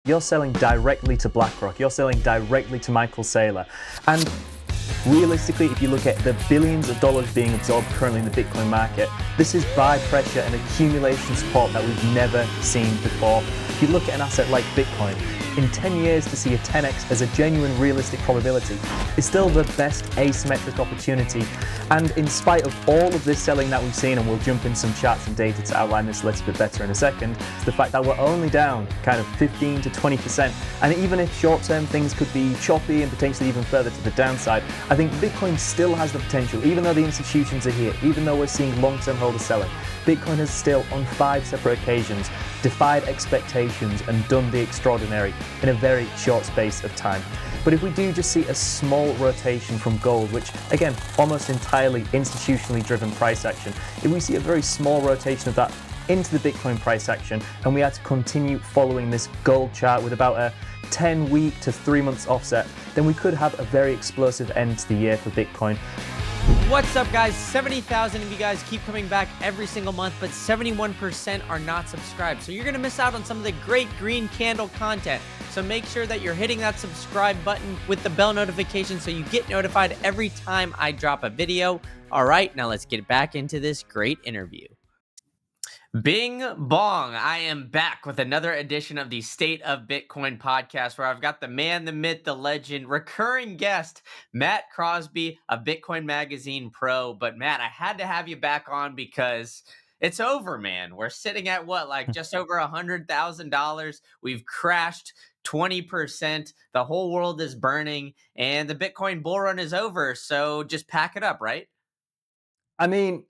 You're selling directly to BlackRock, you're selling directly to Michael Saylor. And realistically, if you look at the billions of dollars being absorbed currently in the Bitcoin market, this is buy pressure and accumulation support that we've never seen before. If you look at an asset like Bitcoin, in 10 years to see a 10x as a genuine realistic probability is still the best asymmetric opportunity. And in spite of all of this selling that we've seen, and we'll jump in some charts and data to outline this a little bit better in a second, the fact that we're only down kind of 15 to 20%. And even if short-term things could be choppy and potentially even further to the downside, I think Bitcoin still has the potential, even though the institutions are here, even though we're seeing long-term holders selling. Bitcoin has still, on 5 separate occasions, defied expectations and done the extraordinary in a very short space of time. But if we do just see a small rotation from gold, which again, almost entirely institutionally driven price action, if we see a very small rotation of that into the Bitcoin price action, and we had to continue following this gold chart with about a 10-week to 3 months offset, then we could have a very explosive end to the year for Bitcoin. What's up, guys? 70,000 of you guys keep coming back every single month, but 71% are not subscribed. So you're going to miss out on some of the great green candle content. So make sure that you're hitting that subscribe button with the bell notification so you get notified every time I drop a video. All right, now let's get back into this great interview. Bing bong, I am back with another edition of the State of Bitcoin podcast, where I've got the man, the myth, the legend, recurring guest, Matt Crosby of Bitcoin Magazine Pro. But Matt, I had to have you back on because it's over, man. We're sitting at what, like just over $100,000. We've crashed 20%. The whole world is burning and the Bitcoin bull run is over. So just pack it up, right? I mean,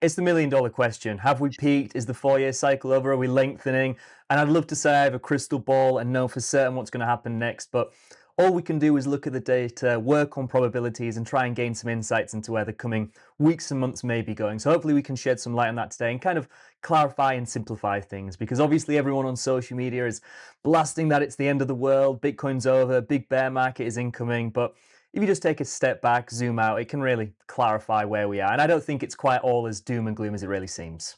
it's the $1 million question. Have we peaked? Is the 4-year cycle over? Are we lengthening? And I'd love to say I have a crystal ball and know for certain what's going to happen next, but all we can do is look at the data, work on probabilities, and try and gain some insights into where the coming weeks and months may be going. So hopefully we can shed some light on that today and kind of clarify and simplify things, because obviously everyone on social media is blasting that it's the end of the world, Bitcoin's over, big bear market is incoming, but if you just take a step back, zoom out, it can really clarify where we are. And I don't think it's quite all as doom and gloom as it really seems.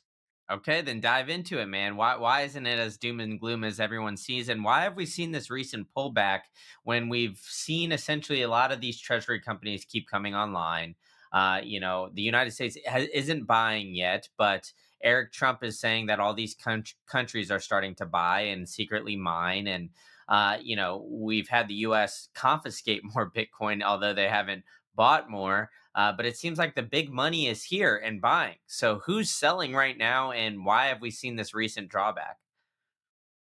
Okay, then dive into it, man. Why isn't it as doom and gloom as everyone sees? And why have we seen this recent pullback when we've seen essentially a lot of these treasury companies keep coming online? The United States isn't buying yet, but Eric Trump is saying that all these countries are starting to buy and secretly mine. And, we've had the U.S. confiscate more Bitcoin, although they haven't bought more. But it seems like the big money is here and buying. So who's selling right now, and why have we seen this recent drawback?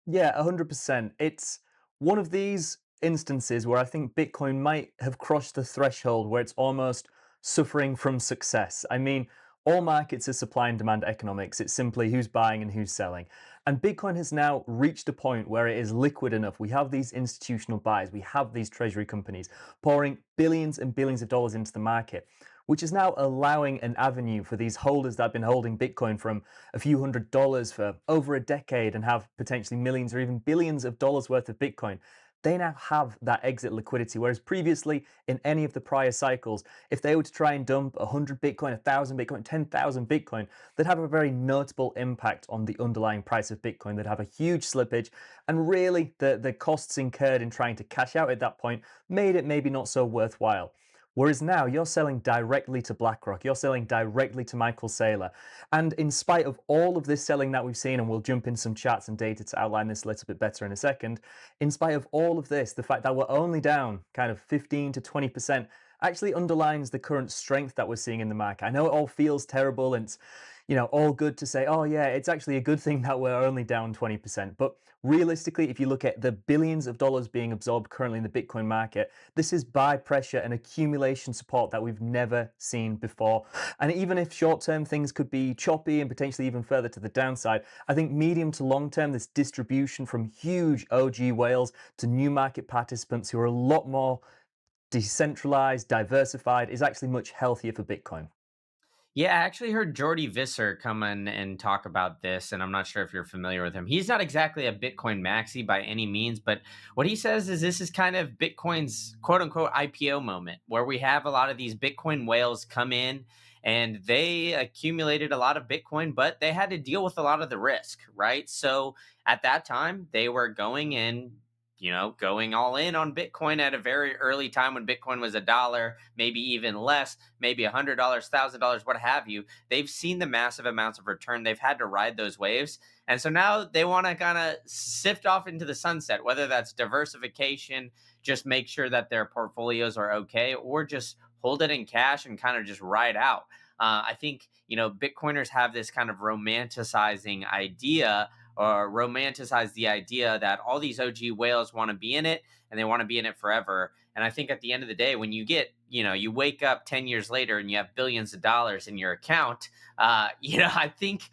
Yeah, 100%. It's one of these instances where I think Bitcoin might have crossed the threshold where it's almost suffering from success. I mean, all markets are supply and demand economics. It's simply who's buying and who's selling. And Bitcoin has now reached a point where it is liquid enough. We have these institutional buyers, we have these treasury companies pouring billions and billions of dollars into the market, which is now allowing an avenue for these holders that have been holding Bitcoin from a few $100s for over a decade and have potentially millions or even billions of dollars worth of Bitcoin. They now have that exit liquidity. Whereas previously, in any of the prior cycles, if they were to try and dump 100 Bitcoin, 1,000 Bitcoin, 10,000 Bitcoin, they'd have a very notable impact on the underlying price of Bitcoin. They'd have a huge slippage. And really, the costs incurred in trying to cash out at that point made it maybe not so worthwhile. Whereas now you're selling directly to BlackRock, you're selling directly to Michael Saylor. And in spite of all of this selling that we've seen, and we'll jump in some charts and data to outline this a little bit better in a second, in spite of all of this, the fact that we're only down kind of 15 to 20% actually underlines the current strength that we're seeing in the market. I know it all feels terrible and it's, all good to say, oh yeah, it's actually a good thing that we're only down 20%. But realistically, if you look at the billions of dollars being absorbed currently in the Bitcoin market, this is buy pressure and accumulation support that we've never seen before. And even if short-term things could be choppy and potentially even further to the downside, I think medium to long-term, this distribution from huge OG whales to new market participants who are a lot more decentralized, diversified, is actually much healthier for Bitcoin. Yeah, I actually heard Jordy Visser come in and talk about this, and I'm not sure if you're familiar with him. He's not exactly a Bitcoin maxi by any means, but what he says is this is kind of Bitcoin's quote unquote IPO moment, where we have a lot of these Bitcoin whales come in and they accumulated a lot of Bitcoin, but they had to deal with a lot of the risk, right? So at that time, they were going in going all in on Bitcoin at a very early time when Bitcoin was $1, maybe even less, maybe $100, $1,000, what have you. They've seen the massive amounts of return. They've had to ride those waves. And so now they want to kind of sift off into the sunset, whether that's diversification, just make sure that their portfolios are okay, or just hold it in cash and kind of just ride out. I think, Bitcoiners have this kind of romanticizing idea, or romanticize the idea that all these OG whales want to be in it and they want to be in it forever. And I think at the end of the day, when you wake up 10 years later and you have billions of dollars in your account, I think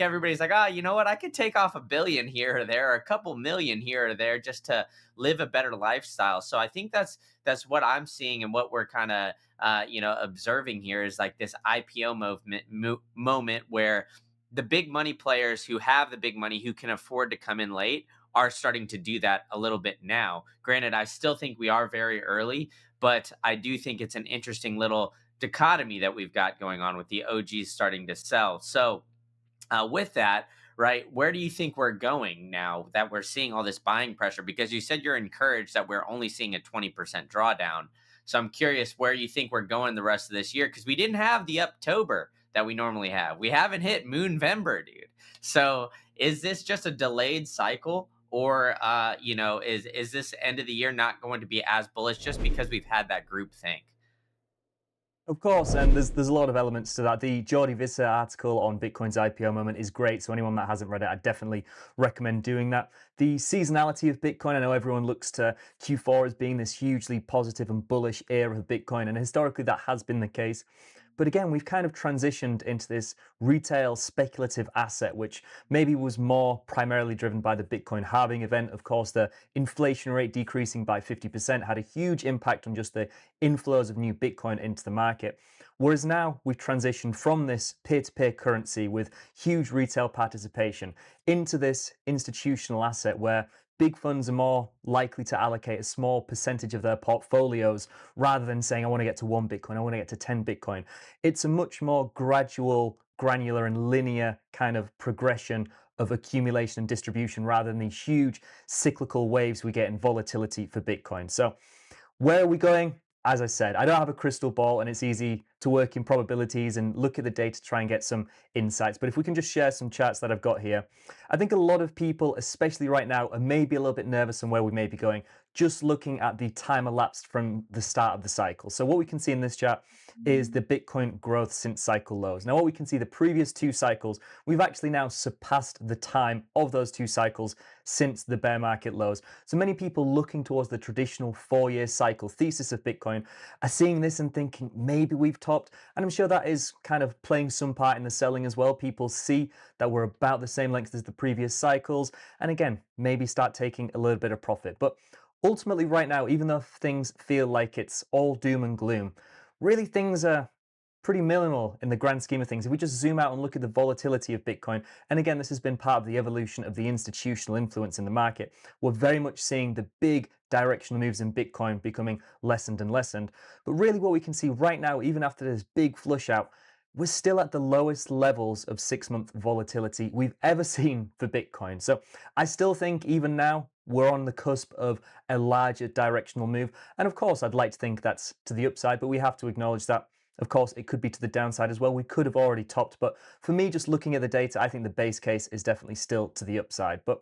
everybody's like, you know what? I could take off $1 billion here or there, or a couple million here or there, just to live a better lifestyle. So I think that's what I'm seeing, and what we're kind of observing here is like this IPO moment where the big money players who have the big money, who can afford to come in late, are starting to do that a little bit now. Granted, I still think we are very early, but I do think it's an interesting little dichotomy that we've got going on with the OGs starting to sell. So, with that, right, where do you think we're going now that we're seeing all this buying pressure? Because you said you're encouraged that we're only seeing a 20% drawdown. So I'm curious where you think we're going the rest of this year, because we didn't have the Uptober that we normally have. We haven't hit Moonvember, dude. So is this just a delayed cycle? Or is this end of the year not going to be as bullish just because we've had that group think? Of course, and there's a lot of elements to that. The Jordi Visser article on Bitcoin's IPO moment is great, so anyone that hasn't read it, I definitely recommend doing that. The seasonality of Bitcoin, I know everyone looks to Q4 as being this hugely positive and bullish era of Bitcoin, and historically that has been the case. But again, we've kind of transitioned into this retail speculative asset, which maybe was more primarily driven by the Bitcoin halving event. Of course, the inflation rate decreasing by 50% had a huge impact on just the inflows of new Bitcoin into the market. Whereas now we've transitioned from this peer-to-peer currency with huge retail participation into this institutional asset where big funds are more likely to allocate a small percentage of their portfolios rather than saying, I want to get to 1 Bitcoin, I want to get to 10 Bitcoin. It's a much more gradual, granular, and linear kind of progression of accumulation and distribution rather than these huge cyclical waves we get in volatility for Bitcoin. So where are we going? As I said, I don't have a crystal ball, and it's easy to work in probabilities and look at the data to try and get some insights. But if we can just share some charts that I've got here, I think a lot of people, especially right now, are maybe a little bit nervous on where we may be going, just looking at the time elapsed from the start of the cycle. So what we can see in this chart is the Bitcoin growth since cycle lows. Now, what we can see, the previous two cycles, we've actually now surpassed the time of those two cycles since the bear market lows. So many people looking towards the traditional 4-year cycle thesis of Bitcoin are seeing this and thinking maybe we've topped. And I'm sure that is kind of playing some part in the selling as well. People see that we're about the same length as the previous cycles, and again, maybe start taking a little bit of profit. But ultimately, right now, even though things feel like it's all doom and gloom, really things are pretty minimal in the grand scheme of things. If we just zoom out and look at the volatility of Bitcoin, and again, this has been part of the evolution of the institutional influence in the market, we're very much seeing the big directional moves in Bitcoin becoming lessened and lessened. But really what we can see right now, even after this big flush out, we're still at the lowest levels of 6-month volatility we've ever seen for Bitcoin. So I still think even now we're on the cusp of a larger directional move. And of course, I'd like to think that's to the upside, but we have to acknowledge that, of course, it could be to the downside as well. We could have already topped. But for me, just looking at the data, I think the base case is definitely still to the upside. But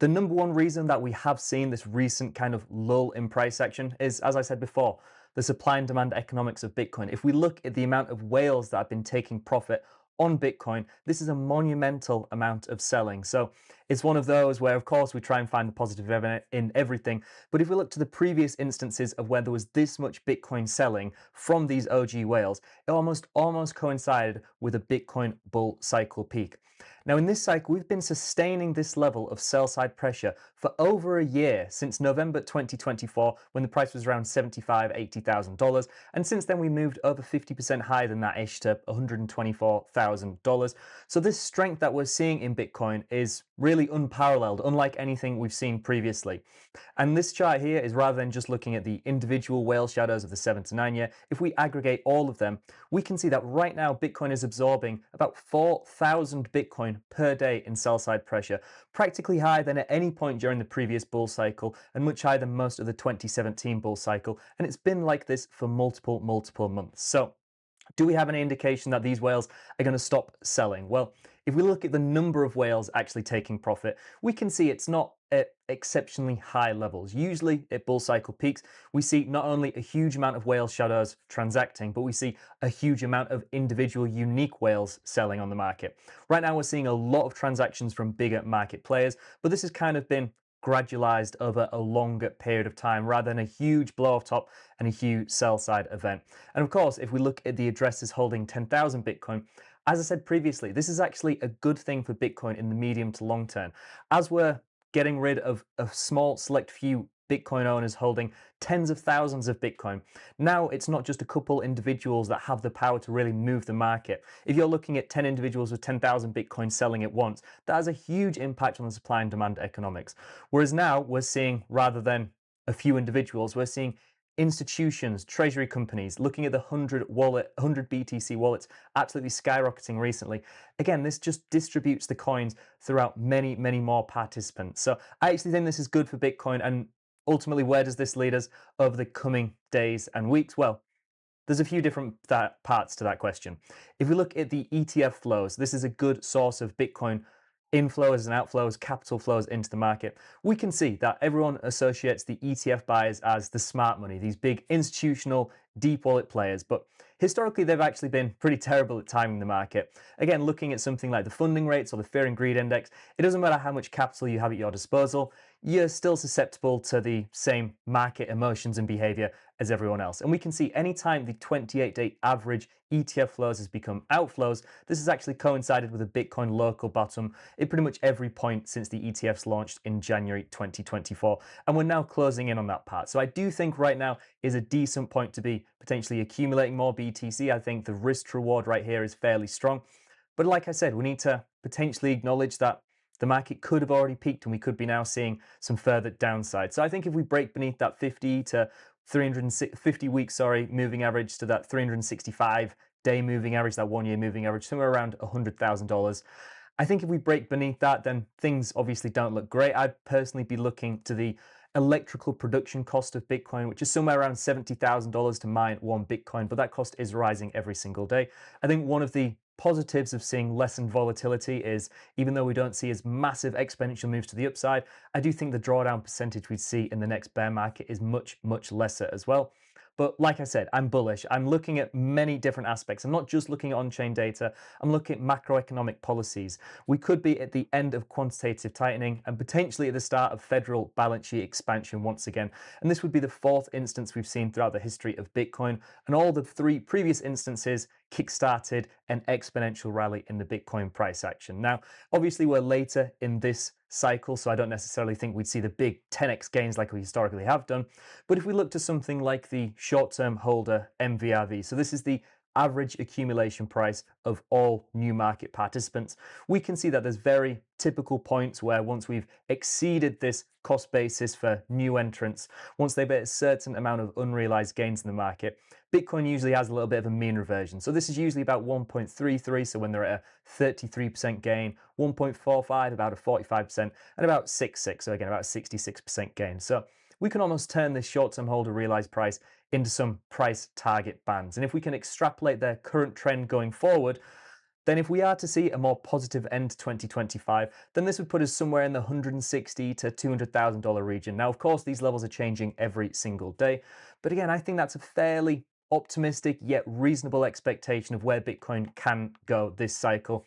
the number one reason that we have seen this recent kind of lull in price action is, as I said before, the supply and demand economics of Bitcoin. If we look at the amount of whales that have been taking profit on Bitcoin, this is a monumental amount of selling. So it's one of those where, of course, we try and find the positive in everything. But if we look to the previous instances of where there was this much Bitcoin selling from these OG whales, it almost coincided with a Bitcoin bull cycle peak. Now, in this cycle, we've been sustaining this level of sell-side pressure for over a year, since November 2024, when the price was around $75,000, $80,000. And since then, we moved over 50% higher than that ish to $124,000. So this strength that we're seeing in Bitcoin is really unparalleled, unlike anything we've seen previously. And this chart here is, rather than just looking at the individual whale shadows of the 7 to 9 year, if we aggregate all of them, we can see that right now Bitcoin is absorbing about 4,000 Bitcoin Bitcoin per day in sell side pressure, practically higher than at any point during the previous bull cycle and much higher than most of the 2017 bull cycle. And it's been like this for multiple months. So, do we have any indication that these whales are going to stop selling? Well, if we look at the number of whales actually taking profit, we can see it's not at exceptionally high levels. Usually at bull cycle peaks, we see not only a huge amount of whale shadows transacting, but we see a huge amount of individual unique whales selling on the market. Right now, we're seeing a lot of transactions from bigger market players, but this has kind of been gradualized over a longer period of time rather than a huge blow off top and a huge sell side event. And of course, if we look at the addresses holding 10,000 Bitcoin, as I said previously, this is actually a good thing for Bitcoin in the medium to long term. As we're getting rid of a small select few Bitcoin owners holding tens of thousands of Bitcoin, now it's not just a couple individuals that have the power to really move the market. If you're looking at 10 individuals with 10,000 Bitcoin selling at once, that has a huge impact on the supply and demand economics. Whereas now we're seeing, rather than a few individuals, we're seeing institutions, treasury companies, looking at the 100 BTC wallets absolutely skyrocketing recently. Again, this just distributes the coins throughout many more participants. So I actually think this is good for Bitcoin. And ultimately, where does this lead us over the coming days and weeks? Well, there's a few different parts to that question. If we look at the ETF flows, this is a good source of Bitcoin inflows and outflows, capital flows into the market. We can see that everyone associates the ETF buyers as the smart money, these big institutional deep wallet players, but historically they've actually been pretty terrible at timing the market. Again, looking at something like the funding rates or the fear and greed index, it doesn't matter how much capital you have at your disposal, you're still susceptible to the same market emotions and behavior as everyone else. And we can see anytime the 28-day average ETF flows has become outflows, this has actually coincided with a Bitcoin local bottom at pretty much every point since the ETFs launched in January 2024. And we're now closing in on that part. So I do think right now is a decent point to be potentially accumulating more BTC. I think the risk to reward right here is fairly strong. But like I said, we need to potentially acknowledge that the market could have already peaked and we could be now seeing some further downside. So I think if we break beneath that 50 to 350 week, moving average to that 365 day moving average, that 1 year moving average, somewhere around $100,000. I think if we break beneath that, then things obviously don't look great. I'd personally be looking to the electrical production cost of Bitcoin, which is somewhere around $70,000 to mine one Bitcoin, but that cost is rising every single day. I think one of the positives of seeing lessened volatility is, even though we don't see as massive exponential moves to the upside, I do think the drawdown percentage we'd see in the next bear market is much lesser as well. But like I said, I'm bullish. I'm looking at many different aspects. I'm not just looking at on-chain data. I'm looking at macroeconomic policies. We could be at the end of quantitative tightening and potentially at the start of federal balance sheet expansion once again. And this would be the fourth instance we've seen throughout the history of Bitcoin. And all the three previous instances kickstarted an exponential rally in the Bitcoin price action. Now, obviously, we're later in this cycle, so I don't necessarily think we'd see the big 10x gains like we historically have done. But if we look to something like the short-term holder MVRV, so this is the average accumulation price of all new market participants, we can see that there's very typical points where once we've exceeded this cost basis for new entrants, once they've hit a certain amount of unrealized gains in the market, Bitcoin usually has a little bit of a mean reversion. So this is usually about 1.33, so when they're at a 33% gain, 1.45 about a 45%, and about 6.6, so again about a 66% gain. So we can almost turn this short-term holder realized price into some price target bands. And if we can extrapolate their current trend going forward, then if we are to see a more positive end to 2025, then this would put us somewhere in the $160,000 to $200,000 region. Now, of course, these levels are changing every single day. But again, I think that's a fairly optimistic yet reasonable expectation of where Bitcoin can go this cycle.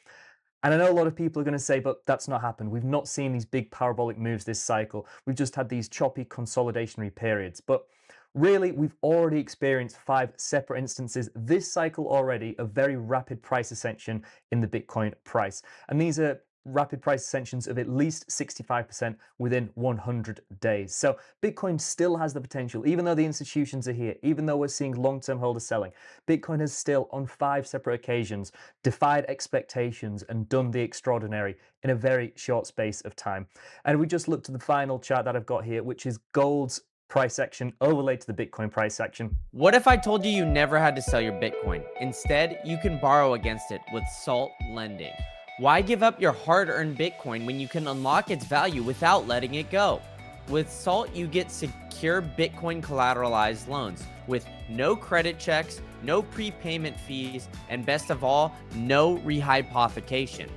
And I know a lot of people are going to say, but that's not happened. We've not seen these big parabolic moves this cycle. We've just had these choppy consolidationary periods. But really, we've already experienced 5 separate instances this cycle already of very rapid price ascension in the Bitcoin price. And these are rapid price ascensions of at least 65% within 100 days. So Bitcoin still has the potential, even though the institutions are here, even though we're seeing long-term holders selling, Bitcoin has still on 5 separate occasions defied expectations and done the extraordinary in a very short space of time. And we just look to the final chart that I've got here, which is gold's price action overlaid to the Bitcoin price action. What if I told you you never had to sell your Bitcoin? Instead, you can borrow against it with Salt Lending. Why give up your hard earned Bitcoin when you can unlock its value without letting it go? With Salt, you get secure Bitcoin collateralized loans with no credit checks, no prepayment fees, and best of all, no rehypothecation.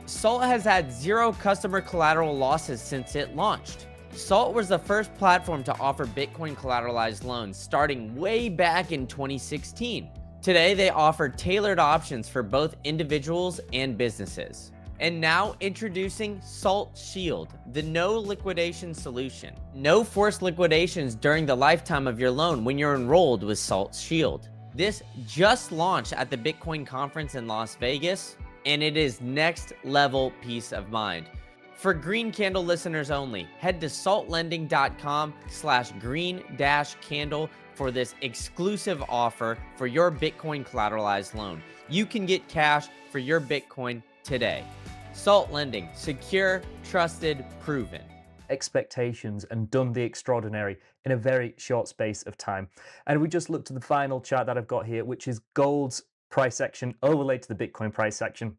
Salt has had zero customer collateral losses since it launched. Salt was the first platform to offer Bitcoin collateralized loans starting way back in 2016. Today, they offer tailored options for both individuals and businesses. And now introducing Salt Shield, the no liquidation solution. No forced liquidations during the lifetime of your loan when you're enrolled with Salt Shield. This just launched at the Bitcoin conference in Las Vegas, and it is next level peace of mind. For Green Candle listeners only, head to saltlending.com/green-candle for this exclusive offer for your Bitcoin collateralized loan. You can get cash for your Bitcoin today. Salt Lending, secure, trusted, proven. Expectations and done the extraordinary in a very short space of time. And we just looked at the final chart that I've got here, which is gold's price action overlaid to the Bitcoin price action.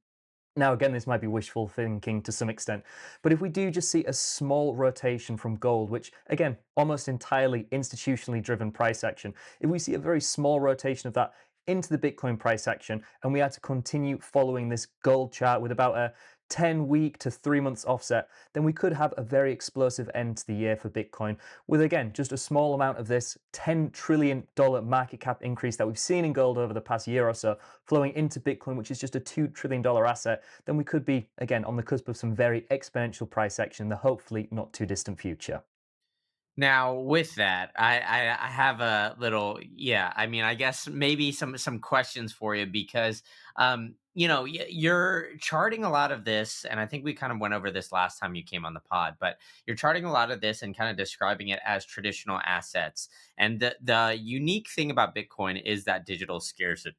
Now, again, this might be wishful thinking to some extent, but if we do just see a small rotation from gold, which again, almost entirely institutionally driven price action, if we see a very small rotation of that into the Bitcoin price action, and we had to continue following this gold chart with about a 10-week to 3 months offset, then we could have a very explosive end to the year for Bitcoin with, again, just a small amount of this $10 trillion market cap increase that we've seen in gold over the past year or so flowing into Bitcoin, which is just a $2 trillion asset. Then we could be, again, on the cusp of some very exponential price action in the hopefully not too distant future. Now, with that, I have a little, yeah. I mean, I guess maybe some questions for you because you're charting a lot of this, and I think we kind of went over this last time you came on the pod, but you're charting a lot of this and kind of describing it as traditional assets. And the unique thing about Bitcoin is that digital scarcity.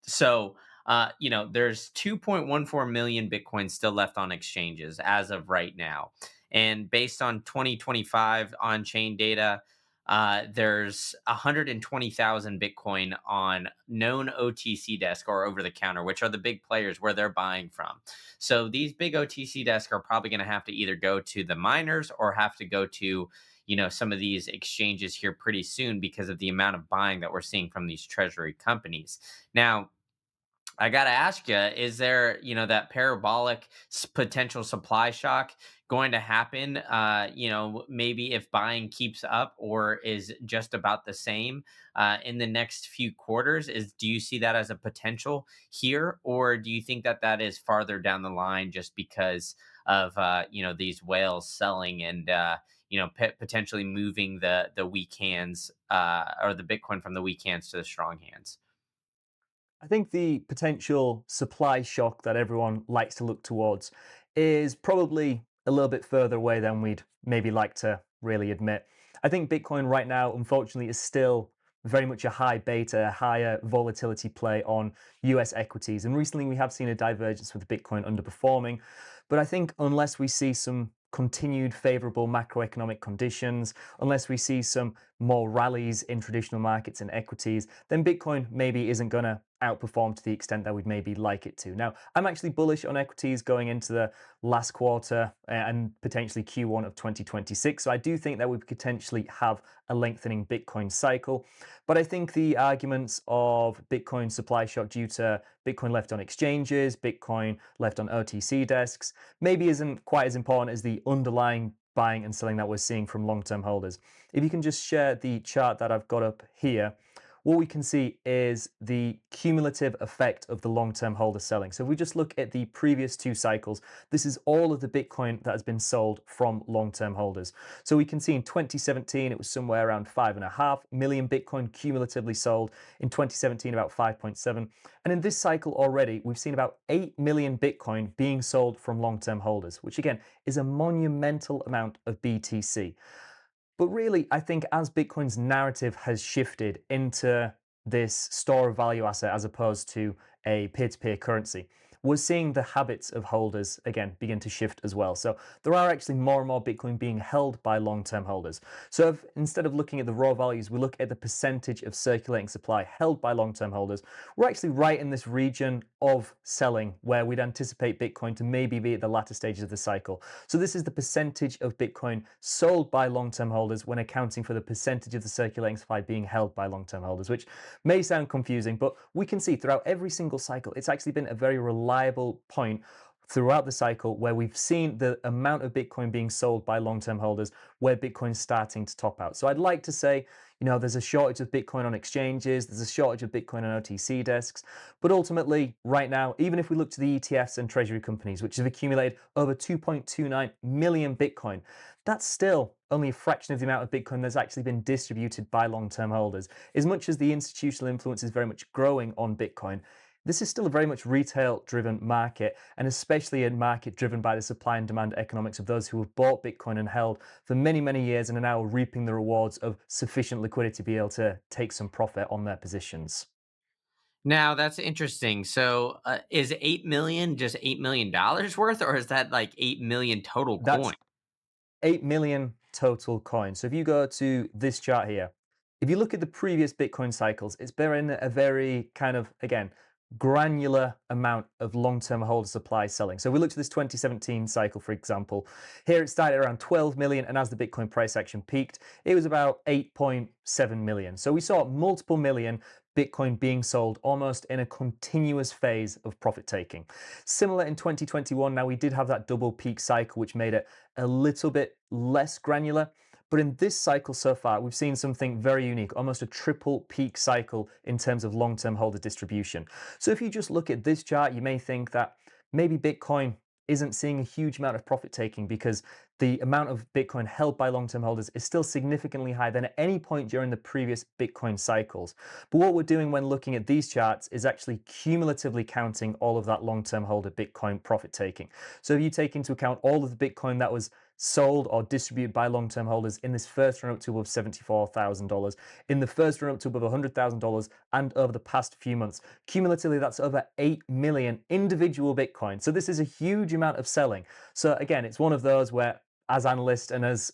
So, there's 2.14 million Bitcoin still left on exchanges as of right now. And based on 2025 on chain data, there's 120,000 Bitcoin on known OTC desk or over the counter, which are the big players where they're buying from. So these big OTC desks are probably going to have to either go to the miners or have to go to some of these exchanges here pretty soon because of the amount of buying that we're seeing from these treasury companies. Now, I got to ask you, is there, that parabolic potential supply shock going to happen? Maybe if buying keeps up or is just about the same in the next few quarters, do you see that as a potential here? Or do you think that that is farther down the line just because of, these whales selling and, potentially moving the weak hands or the Bitcoin from the weak hands to the strong hands? I think the potential supply shock that everyone likes to look towards is probably a little bit further away than we'd maybe like to really admit. I think Bitcoin right now, unfortunately, is still very much a high beta, higher volatility play on US equities. And recently we have seen a divergence with Bitcoin underperforming. But I think unless we see some continued favorable macroeconomic conditions, unless we see some more rallies in traditional markets and equities, then Bitcoin maybe isn't going to outperform to the extent that we'd maybe like it to. Now, I'm actually bullish on equities going into the last quarter and potentially Q1 of 2026. So I do think that we potentially have a lengthening Bitcoin cycle. But I think the arguments of Bitcoin supply shock due to Bitcoin left on exchanges, Bitcoin left on OTC desks, maybe isn't quite as important as the underlying buying and selling that we're seeing from long-term holders. If you can just share the chart that I've got up here, what we can see is the cumulative effect of the long-term holder selling. So if we just look at the previous two cycles, this is all of the Bitcoin that has been sold from long-term holders. So we can see in 2017, it was somewhere around 5.5 million Bitcoin cumulatively sold. In 2017, about 5.7. And in this cycle already, we've seen about 8 million Bitcoin being sold from long-term holders, which again is a monumental amount of BTC. But really, I think as Bitcoin's narrative has shifted into this store of value asset as opposed to a peer to peer currency, we're seeing the habits of holders again begin to shift as well. So there are actually more and more Bitcoin being held by long-term holders. So if instead of looking at the raw values, we look at the percentage of circulating supply held by long-term holders, we're actually right in this region of selling where we'd anticipate Bitcoin to maybe be at the latter stages of the cycle. So this is the percentage of Bitcoin sold by long-term holders when accounting for the percentage of the circulating supply being held by long-term holders, which may sound confusing, but we can see throughout every single cycle, it's actually been a very reliable point throughout the cycle where we've seen the amount of Bitcoin being sold by long-term holders where Bitcoin's starting to top out. So I'd like to say, there's a shortage of Bitcoin on exchanges, there's a shortage of Bitcoin on OTC desks, but ultimately right now, even if we look to the ETFs and treasury companies, which have accumulated over 2.29 million Bitcoin, that's still only a fraction of the amount of Bitcoin that's actually been distributed by long-term holders. As much as the institutional influence is very much growing on Bitcoin, this is still a very much retail-driven market, and especially a market driven by the supply and demand economics of those who have bought Bitcoin and held for many, many years and are now reaping the rewards of sufficient liquidity to be able to take some profit on their positions. Now that's interesting. So, is 8 million just $8 million worth, or is that like 8 million total That's coin? 8 million total coins. So if you go to this chart here, if you look at the previous Bitcoin cycles, it's been a very kind of, again, granular amount of long-term holder supply selling. So we looked at this 2017 cycle, for example. Here it started around 12 million, and as the Bitcoin price action peaked, it was about 8.7 million. So we saw multiple million Bitcoin being sold almost in a continuous phase of profit taking. Similar in 2021, now we did have that double peak cycle, which made it a little bit less granular. But in this cycle so far, we've seen something very unique, almost a triple peak cycle in terms of long-term holder distribution. So if you just look at this chart, you may think that maybe Bitcoin isn't seeing a huge amount of profit taking because the amount of Bitcoin held by long-term holders is still significantly higher than at any point during the previous Bitcoin cycles. But what we're doing when looking at these charts is actually cumulatively counting all of that long-term holder Bitcoin profit taking. So if you take into account all of the Bitcoin that was sold or distributed by long-term holders in this first run up to above $74,000, in the first run up to above $100,000, and over the past few months. Cumulatively, that's over 8 million individual Bitcoin. So this is a huge amount of selling. So again, it's one of those where as analysts and as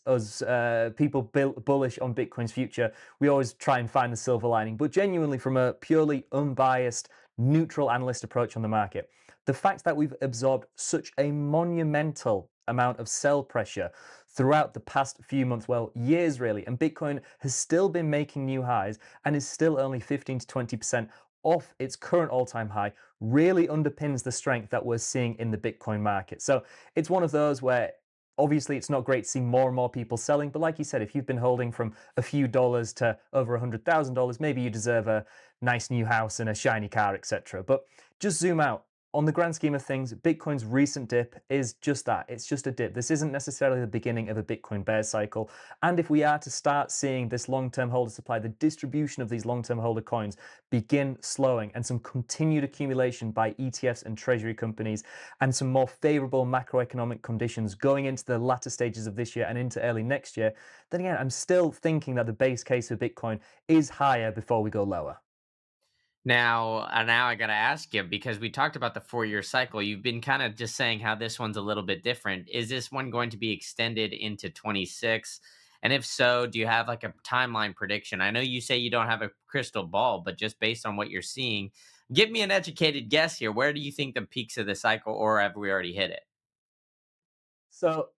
people bullish on Bitcoin's future, we always try and find the silver lining. But genuinely, from a purely unbiased, neutral analyst approach on the market, the fact that we've absorbed such a monumental amount of sell pressure throughout the past few months, well, years really, and Bitcoin has still been making new highs and is still only 15 to 20% off its current all-time high, really underpins the strength that we're seeing in the Bitcoin market. So it's one of those where obviously it's not great to see more and more people selling, but like you said, if you've been holding from a few dollars to over $100,000, maybe you deserve a nice new house and a shiny car, etc. But just zoom out. On the grand scheme of things, Bitcoin's recent dip is just that. It's just a dip. This isn't necessarily the beginning of a Bitcoin bear cycle. And if we are to start seeing this long-term holder supply, the distribution of these long-term holder coins begin slowing and some continued accumulation by ETFs and treasury companies and some more favorable macroeconomic conditions going into the latter stages of this year and into early next year, then again, I'm still thinking that the base case for Bitcoin is higher before we go lower. Now I got to ask you because we talked about the 4 year cycle. You've been kind of just saying how this one's a little bit different. Is this one going to be extended into 26? And if so, do you have like a timeline prediction? I know you say you don't have a crystal ball, but just based on what you're seeing, give me an educated guess here. Where do you think the peaks of the cycle, or have we already hit it? So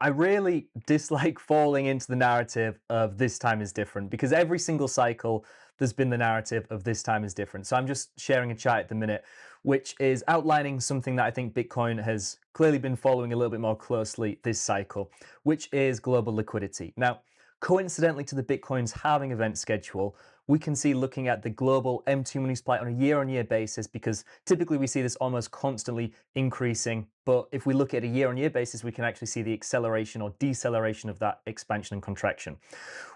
I really dislike falling into the narrative of this time is different because every single cycle there's been the narrative of this time is different. So I'm just sharing a chart at the minute, which is outlining something that I think Bitcoin has clearly been following a little bit more closely this cycle, which is global liquidity. Now, coincidentally to the Bitcoin's halving event schedule, we can see looking at the global M2 money supply on a year-on-year basis because typically we see this almost constantly increasing. But if we look at a year-on-year basis, we can actually see the acceleration or deceleration of that expansion and contraction.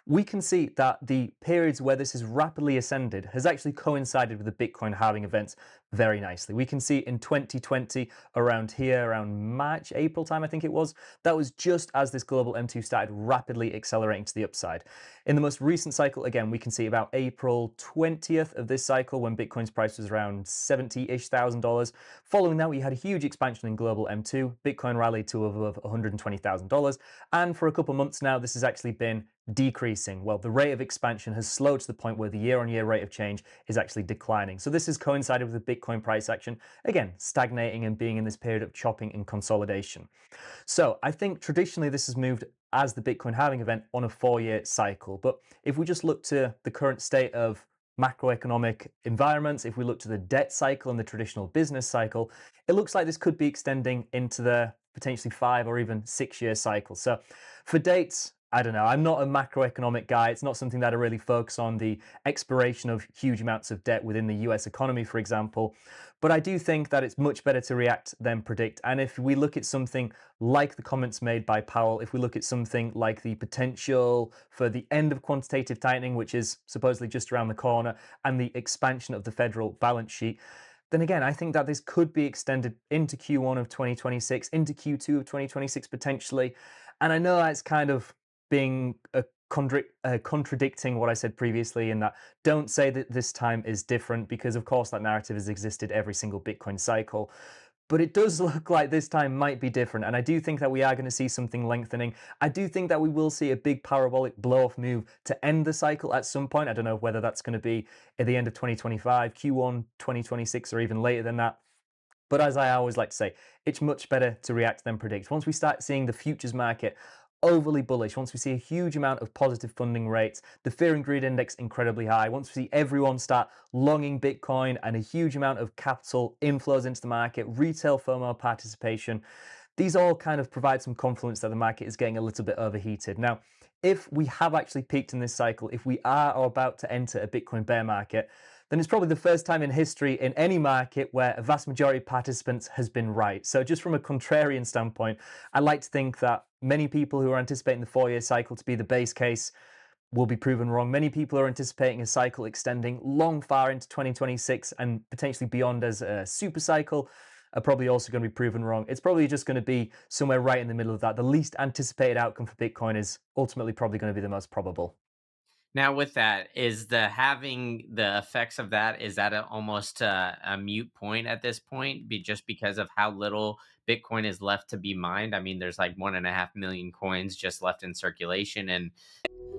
We can see that the periods where this has rapidly ascended has actually coincided with the Bitcoin halving events very nicely. We can see in 2020, around here, around March, April time, I think it was, that was just as this global M2 started rapidly accelerating to the upside. In the most recent cycle, again, we can see about April 20th of this cycle when Bitcoin's price was around 70-ish thousand dollars. Following that, we had a huge expansion in global M2. Bitcoin rallied to above $120,000. And for a couple months now, this has actually been decreasing. Well, the rate of expansion has slowed to the point where the year-on-year rate of change is actually declining. So this has coincided with the Bitcoin price action, again, stagnating and being in this period of chopping and consolidation. So I think traditionally this has moved as the Bitcoin halving event on a 4-year cycle. But if we just look to the current state of macroeconomic environments, if we look to the debt cycle and the traditional business cycle, it looks like this could be extending into the potentially 5 or even 6-year cycle. So for dates, I don't know. I'm not a macroeconomic guy. It's not something that I really focus on, the expiration of huge amounts of debt within the US economy, for example. But I do think that it's much better to react than predict. And if we look at something like the comments made by Powell, if we look at something like the potential for the end of quantitative tightening, which is supposedly just around the corner, and the expansion of the federal balance sheet, then again, I think that this could be extended into Q1 of 2026, into Q2 of 2026 potentially. And I know that's kind of being contradicting what I said previously, in that don't say that this time is different, because of course that narrative has existed every single Bitcoin cycle. But it does look like this time might be different. And I do think that we are going to see something lengthening. I do think that we will see a big parabolic blow off move to end the cycle at some point. I don't know whether that's going to be at the end of 2025, Q1 2026, or even later than that. But as I always like to say, it's much better to react than predict. Once we start seeing the futures market overly bullish, once we see a huge amount of positive funding rates, the fear and greed index incredibly high, once we see everyone start longing Bitcoin and a huge amount of capital inflows into the market, retail FOMO participation, these all kind of provide some confidence that the market is getting a little bit overheated. Now, if we have actually peaked in this cycle, if we are about to enter a Bitcoin bear market, then it's probably the first time in history in any market where a vast majority of participants has been right. So just from a contrarian standpoint, I like to think that many people who are anticipating the 4-year cycle to be the base case will be proven wrong. Many people are anticipating a cycle extending long far into 2026 and potentially beyond as a super cycle, are probably also going to be proven wrong. It's probably just going to be somewhere right in the middle of that. The least anticipated outcome for Bitcoin is ultimately probably going to be the most probable. Now, with that, is the having the effects of that, is that almost a mute point at this point? Just because of how little Bitcoin is left to be mined. I mean, there's like 1.5 million coins just left in circulation, and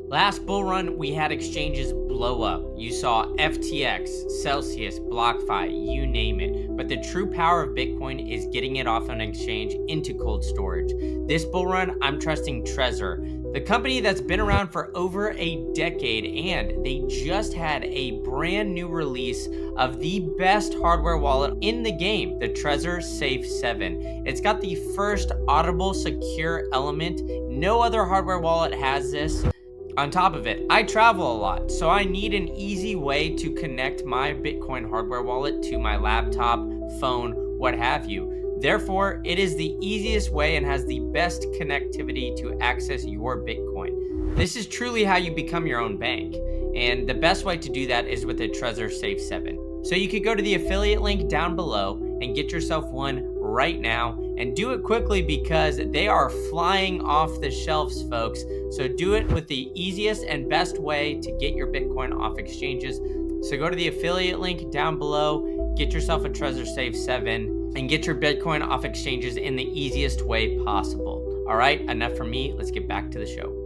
last bull run, we had exchanges blow up. You saw FTX, Celsius, BlockFi, you name it. But the true power of Bitcoin is getting it off an exchange into cold storage. This bull run, I'm trusting Trezor, the company that's been around for over a decade, and they just had a brand new release of the best hardware wallet in the game, the Trezor Safe 7. It's got the first audible secure element. No other hardware wallet has this. On top of it, I travel a lot, so I need an easy way to connect my Bitcoin hardware wallet to my laptop, phone, what have you. Therefore, it is the easiest way and has the best connectivity to access your Bitcoin. This is truly how you become your own bank, and the best way to do that is with the Trezor Safe 7. So you could go to the affiliate link down below and get yourself one right now, and do it quickly because they are flying off the shelves, folks. So do it with the easiest and best way to get your Bitcoin off exchanges. So go to the affiliate link down below, get yourself a Trezor Safe 7, and get your Bitcoin off exchanges in the easiest way possible. All right, enough from me. Let's get back to the show.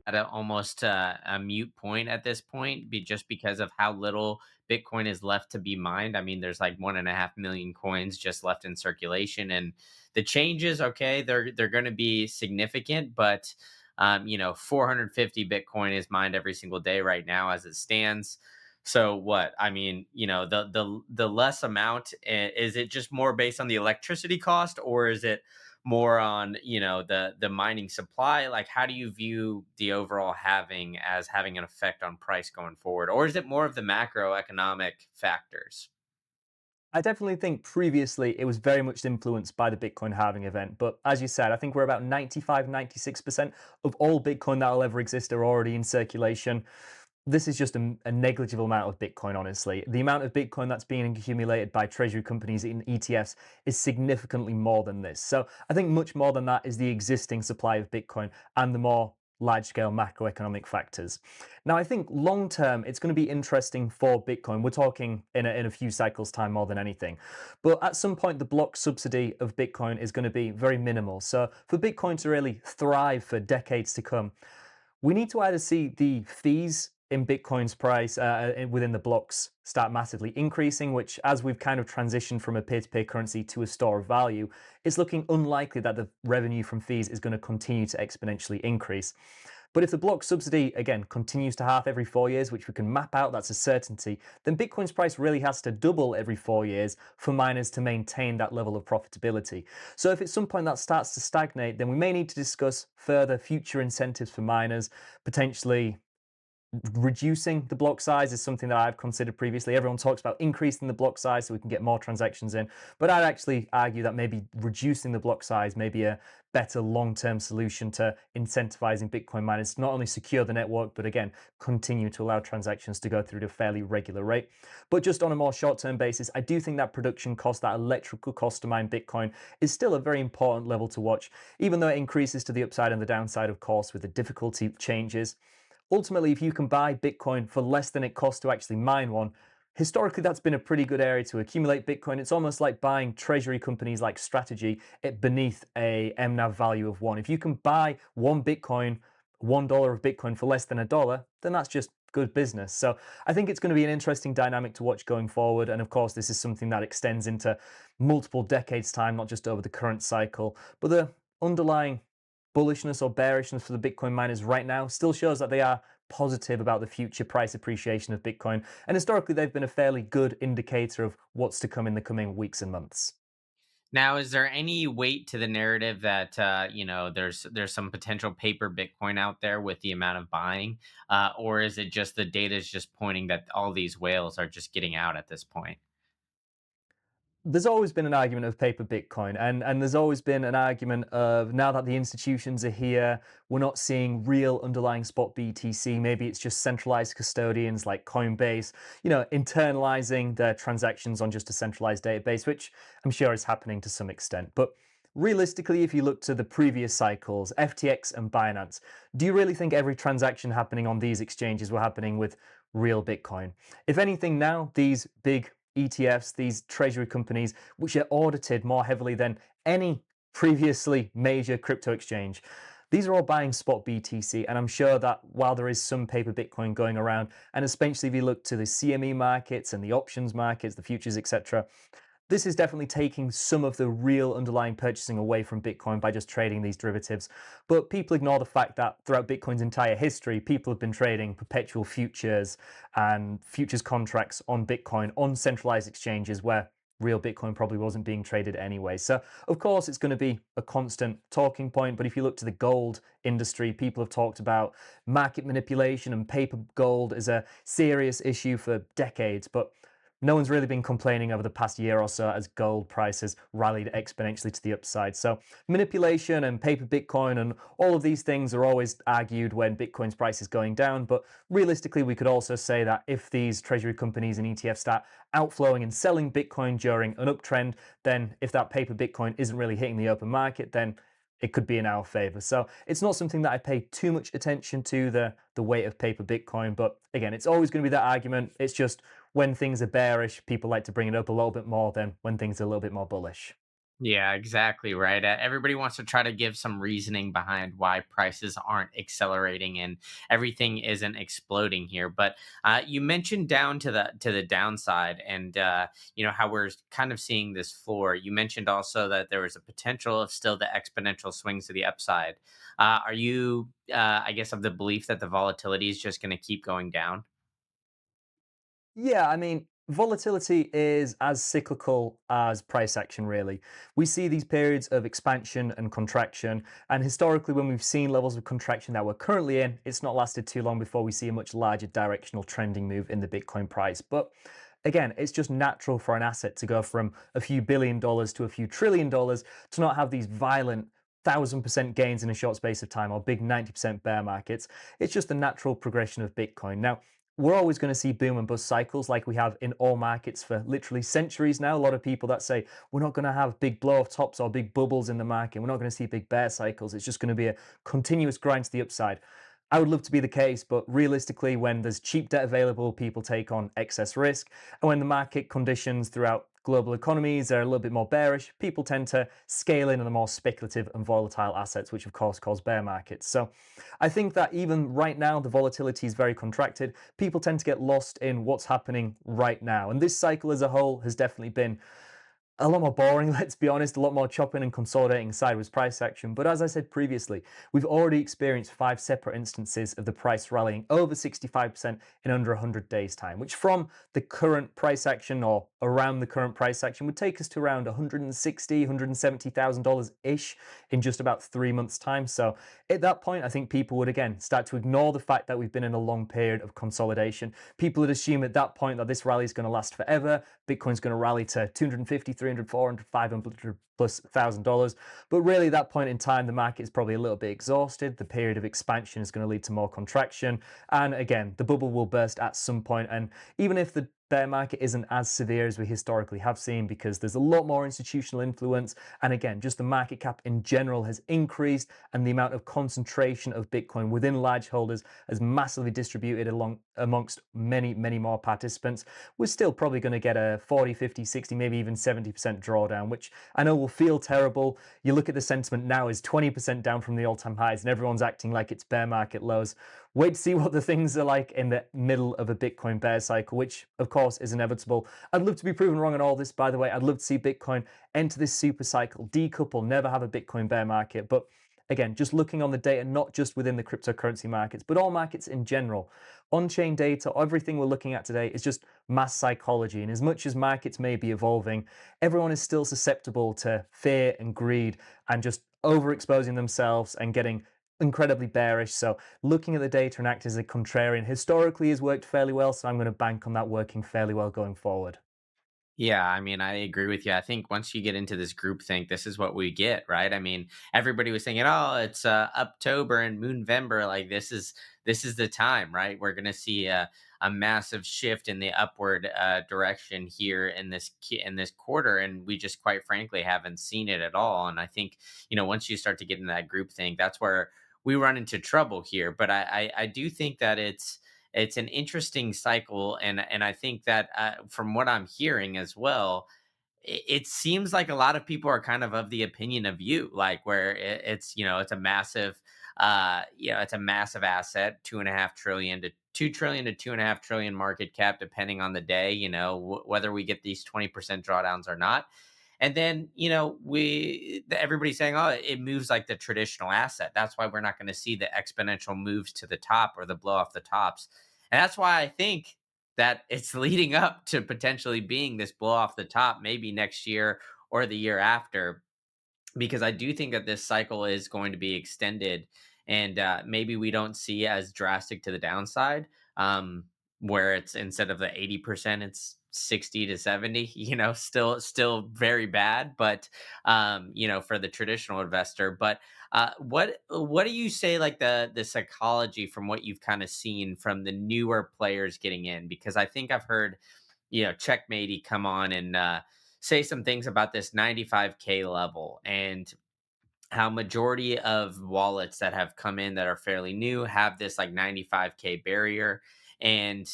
At almost a mute point at this point, just because of how little Bitcoin is left to be mined. I mean, there's like 1.5 million coins just left in circulation, and the changes, okay, they're going to be significant, but 450 Bitcoin is mined every single day right now as it stands. So what? I mean, the less amount, is it just more based on the electricity cost, or is it more on the mining supply? Like, how do you view the overall having as having an effect on price going forward, or is it more of the macroeconomic factors? I definitely think previously it was very much influenced by the Bitcoin halving event. But as you said, I think we're about 95, 96% of all Bitcoin that will ever exist are already in circulation. This is just a negligible amount of Bitcoin, honestly. The amount of Bitcoin that's being accumulated by treasury companies in ETFs is significantly more than this. So I think much more than that is the existing supply of Bitcoin and the more large scale macroeconomic factors. Now, I think long term, it's going to be interesting for Bitcoin. We're talking in a few cycles' time more than anything. But at some point, the block subsidy of Bitcoin is going to be very minimal. So for Bitcoin to really thrive for decades to come, we need to either see the fees in Bitcoin's price within the blocks start massively increasing, which, as we've kind of transitioned from a peer to peer currency to a store of value, it's looking unlikely that the revenue from fees is going to continue to exponentially increase. But if the block subsidy, again, continues to halve every 4 years, which we can map out, that's a certainty, then Bitcoin's price really has to double every 4 years for miners to maintain that level of profitability. So if at some point that starts to stagnate, then we may need to discuss further future incentives for miners, potentially reducing the block size is something that I've considered previously. Everyone talks about increasing the block size so we can get more transactions in, but I'd actually argue that maybe reducing the block size may be a better long-term solution to incentivizing Bitcoin miners to not only secure the network, but again, continue to allow transactions to go through at a fairly regular rate. But just on a more short-term basis, I do think that production cost, that electrical cost to mine Bitcoin, is still a very important level to watch, even though it increases to the upside and the downside, of course, with the difficulty changes. Ultimately, if you can buy Bitcoin for less than it costs to actually mine one, historically that's been a pretty good area to accumulate Bitcoin. It's almost like buying treasury companies like Strategy at beneath a MNAV value of one. If you can buy one Bitcoin, $1 of Bitcoin for less than a dollar, then that's just good business. So I think it's going to be an interesting dynamic to watch going forward. And of course, this is something that extends into multiple decades' time, not just over the current cycle. But the underlying bullishness or bearishness for the Bitcoin miners right now still shows that they are positive about the future price appreciation of Bitcoin. And historically, they've been a fairly good indicator of what's to come in the coming weeks and months. Now, is there any weight to the narrative that there's some potential paper Bitcoin out there with the amount of buying, or is it just the data is just pointing that all these whales are just getting out at this point? There's always been an argument of paper Bitcoin, and there's always been an argument of now that the institutions are here, we're not seeing real underlying spot BTC. Maybe it's just centralized custodians like Coinbase, internalizing their transactions on just a centralized database, which I'm sure is happening to some extent. But realistically, if you look to the previous cycles, FTX and Binance, do you really think every transaction happening on these exchanges were happening with real Bitcoin? If anything, now these big ETFs, these treasury companies, which are audited more heavily than any previously major crypto exchange. These are all buying spot BTC, and I'm sure that while there is some paper Bitcoin going around, and especially if you look to the CME markets and the options markets, the futures, etc., this is definitely taking some of the real underlying purchasing away from Bitcoin by just trading these derivatives. But people ignore the fact that throughout Bitcoin's entire history, people have been trading perpetual futures and futures contracts on Bitcoin on centralized exchanges where real Bitcoin probably wasn't being traded anyway. So, of course, it's going to be a constant talking point. But if you look to the gold industry, people have talked about market manipulation and paper gold as a serious issue for decades. But no one's really been complaining over the past year or so as gold prices rallied exponentially to the upside. So manipulation and paper Bitcoin and all of these things are always argued when Bitcoin's price is going down. But realistically, we could also say that if these treasury companies and ETFs start outflowing and selling Bitcoin during an uptrend, then if that paper Bitcoin isn't really hitting the open market, then it could be in our favor. So it's not something that I pay too much attention to, the weight of paper Bitcoin. But again, it's always going to be that argument. It's just when things are bearish, people like to bring it up a little bit more than when things are a little bit more bullish. Yeah, exactly right. Everybody wants to try to give some reasoning behind why prices aren't accelerating and everything isn't exploding here. But you mentioned down to the downside, and how we're kind of seeing this floor. You mentioned also that there was a potential of still the exponential swings to the upside. Are you, I guess, of the belief that the volatility is just going to keep going down? Yeah, I mean, volatility is as cyclical as price action, really. We see these periods of expansion and contraction, and historically, when we've seen levels of contraction that we're currently in, it's not lasted too long before we see a much larger directional trending move in the Bitcoin price. But again, it's just natural for an asset to go from a few $1 billion to a few $1 trillion to not have these violent 1,000% gains in a short space of time or big 90% bear markets. It's just the natural progression of Bitcoin. Now, we're always going to see boom and bust cycles like we have in all markets for literally centuries now. A lot of people that say we're not going to have big blow off tops or big bubbles in the market. We're not going to see big bear cycles. It's just going to be a continuous grind to the upside. I would love to be the case, but realistically, when there's cheap debt available, people take on excess risk. And when the market conditions throughout global economies are a little bit more bearish, people tend to scale in on the more speculative and volatile assets, which of course cause bear markets. So I think that even right now, the volatility is very contracted. People tend to get lost in what's happening right now. And this cycle as a whole has definitely been a lot more boring, let's be honest, a lot more chopping and consolidating sideways price action. But as I said previously, we've already experienced 5 separate instances of the price rallying over 65% in under 100 days' time, which from the current price action or around the current price action would take us to around $160,000, $170,000 ish in just about 3 months' time. So at that point, I think people would again start to ignore the fact that we've been in a long period of consolidation. People would assume at that point that this rally is going to last forever. Bitcoin's going to rally to 250, 300, 400, 500 plus $1,000. But really, at that point in time, the market is probably a little bit exhausted. The period of expansion is going to lead to more contraction. And again, the bubble will burst at some point. And even if the bear market isn't as severe as we historically have seen, because there's a lot more institutional influence. And again, just the market cap in general has increased, and the amount of concentration of Bitcoin within large holders has massively distributed amongst many, many more participants. We're still probably going to get a 40, 50, 60, maybe even 70% drawdown, which I know will feel terrible. You look at the sentiment now is 20% down from the all-time highs, and everyone's acting like it's bear market lows. Wait to see what the things are like in the middle of a Bitcoin bear cycle, which of course is inevitable. I'd love to be proven wrong on all this, by the way. I'd love to see Bitcoin enter this super cycle, decouple, never have a Bitcoin bear market. But again, just looking on the data, not just within the cryptocurrency markets, but all markets in general. On-chain data, everything we're looking at today is just mass psychology. And as much as markets may be evolving, everyone is still susceptible to fear and greed and just overexposing themselves and getting incredibly bearish. So looking at the data and acting as a contrarian historically has worked fairly well. So I'm going to bank on that working fairly well going forward. Yeah, I mean, I agree with you. I think once you get into this group think, this is what we get, right? I mean, everybody was thinking, "Oh, it's October and Moonvember, like this is the time, right? We're going to see a massive shift in the upward direction here in this quarter," and we just quite frankly haven't seen it at all. And I think once you start to get into that group think, that's where we run into trouble here. But I do think that it's an interesting cycle, and I think that from what I'm hearing as well, it seems like a lot of people are kind of the opinion of you, like where it's a massive it's a massive asset, 2.5 trillion to 2 trillion to 2.5 trillion market cap, depending on the day, whether we get these 20% drawdowns or not. And then, everybody's saying, "Oh, it moves like the traditional asset." That's why we're not going to see the exponential moves to the top or the blow off the tops. And that's why I think that it's leading up to potentially being this blow off the top, maybe next year or the year after, because I do think that this cycle is going to be extended, and maybe we don't see as drastic to the downside, where it's instead of the 80%, it's 60 to 70. Still very bad, but for the traditional investor. But what do you say, like the psychology from what you've kind of seen from the newer players getting in? Because I think I've heard Checkmatey come on and say some things about this 95K level, and how majority of wallets that have come in that are fairly new have this like 95K barrier. And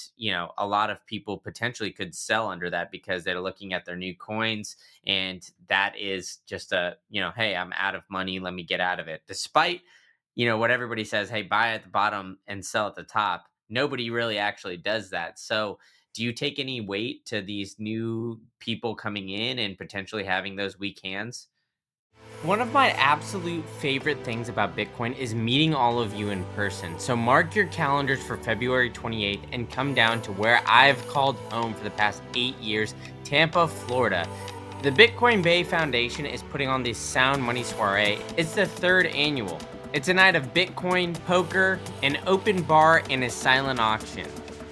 a lot of people potentially could sell under that because they're looking at their new coins, and that is just hey, I'm out of money, let me get out of it, despite what everybody says, hey, buy at the bottom and sell at the top. Nobody really actually does that. So do you take any weight to these new people coming in and potentially having those weak hands? One of my absolute favorite things about Bitcoin is meeting all of you in person. So mark your calendars for February 28th and come down to where I've called home for the past 8 years, Tampa, Florida. The Bitcoin Bay Foundation is putting on this Sound Money Soiree. It's the third annual. It's a night of Bitcoin, poker, an open bar, and a silent auction.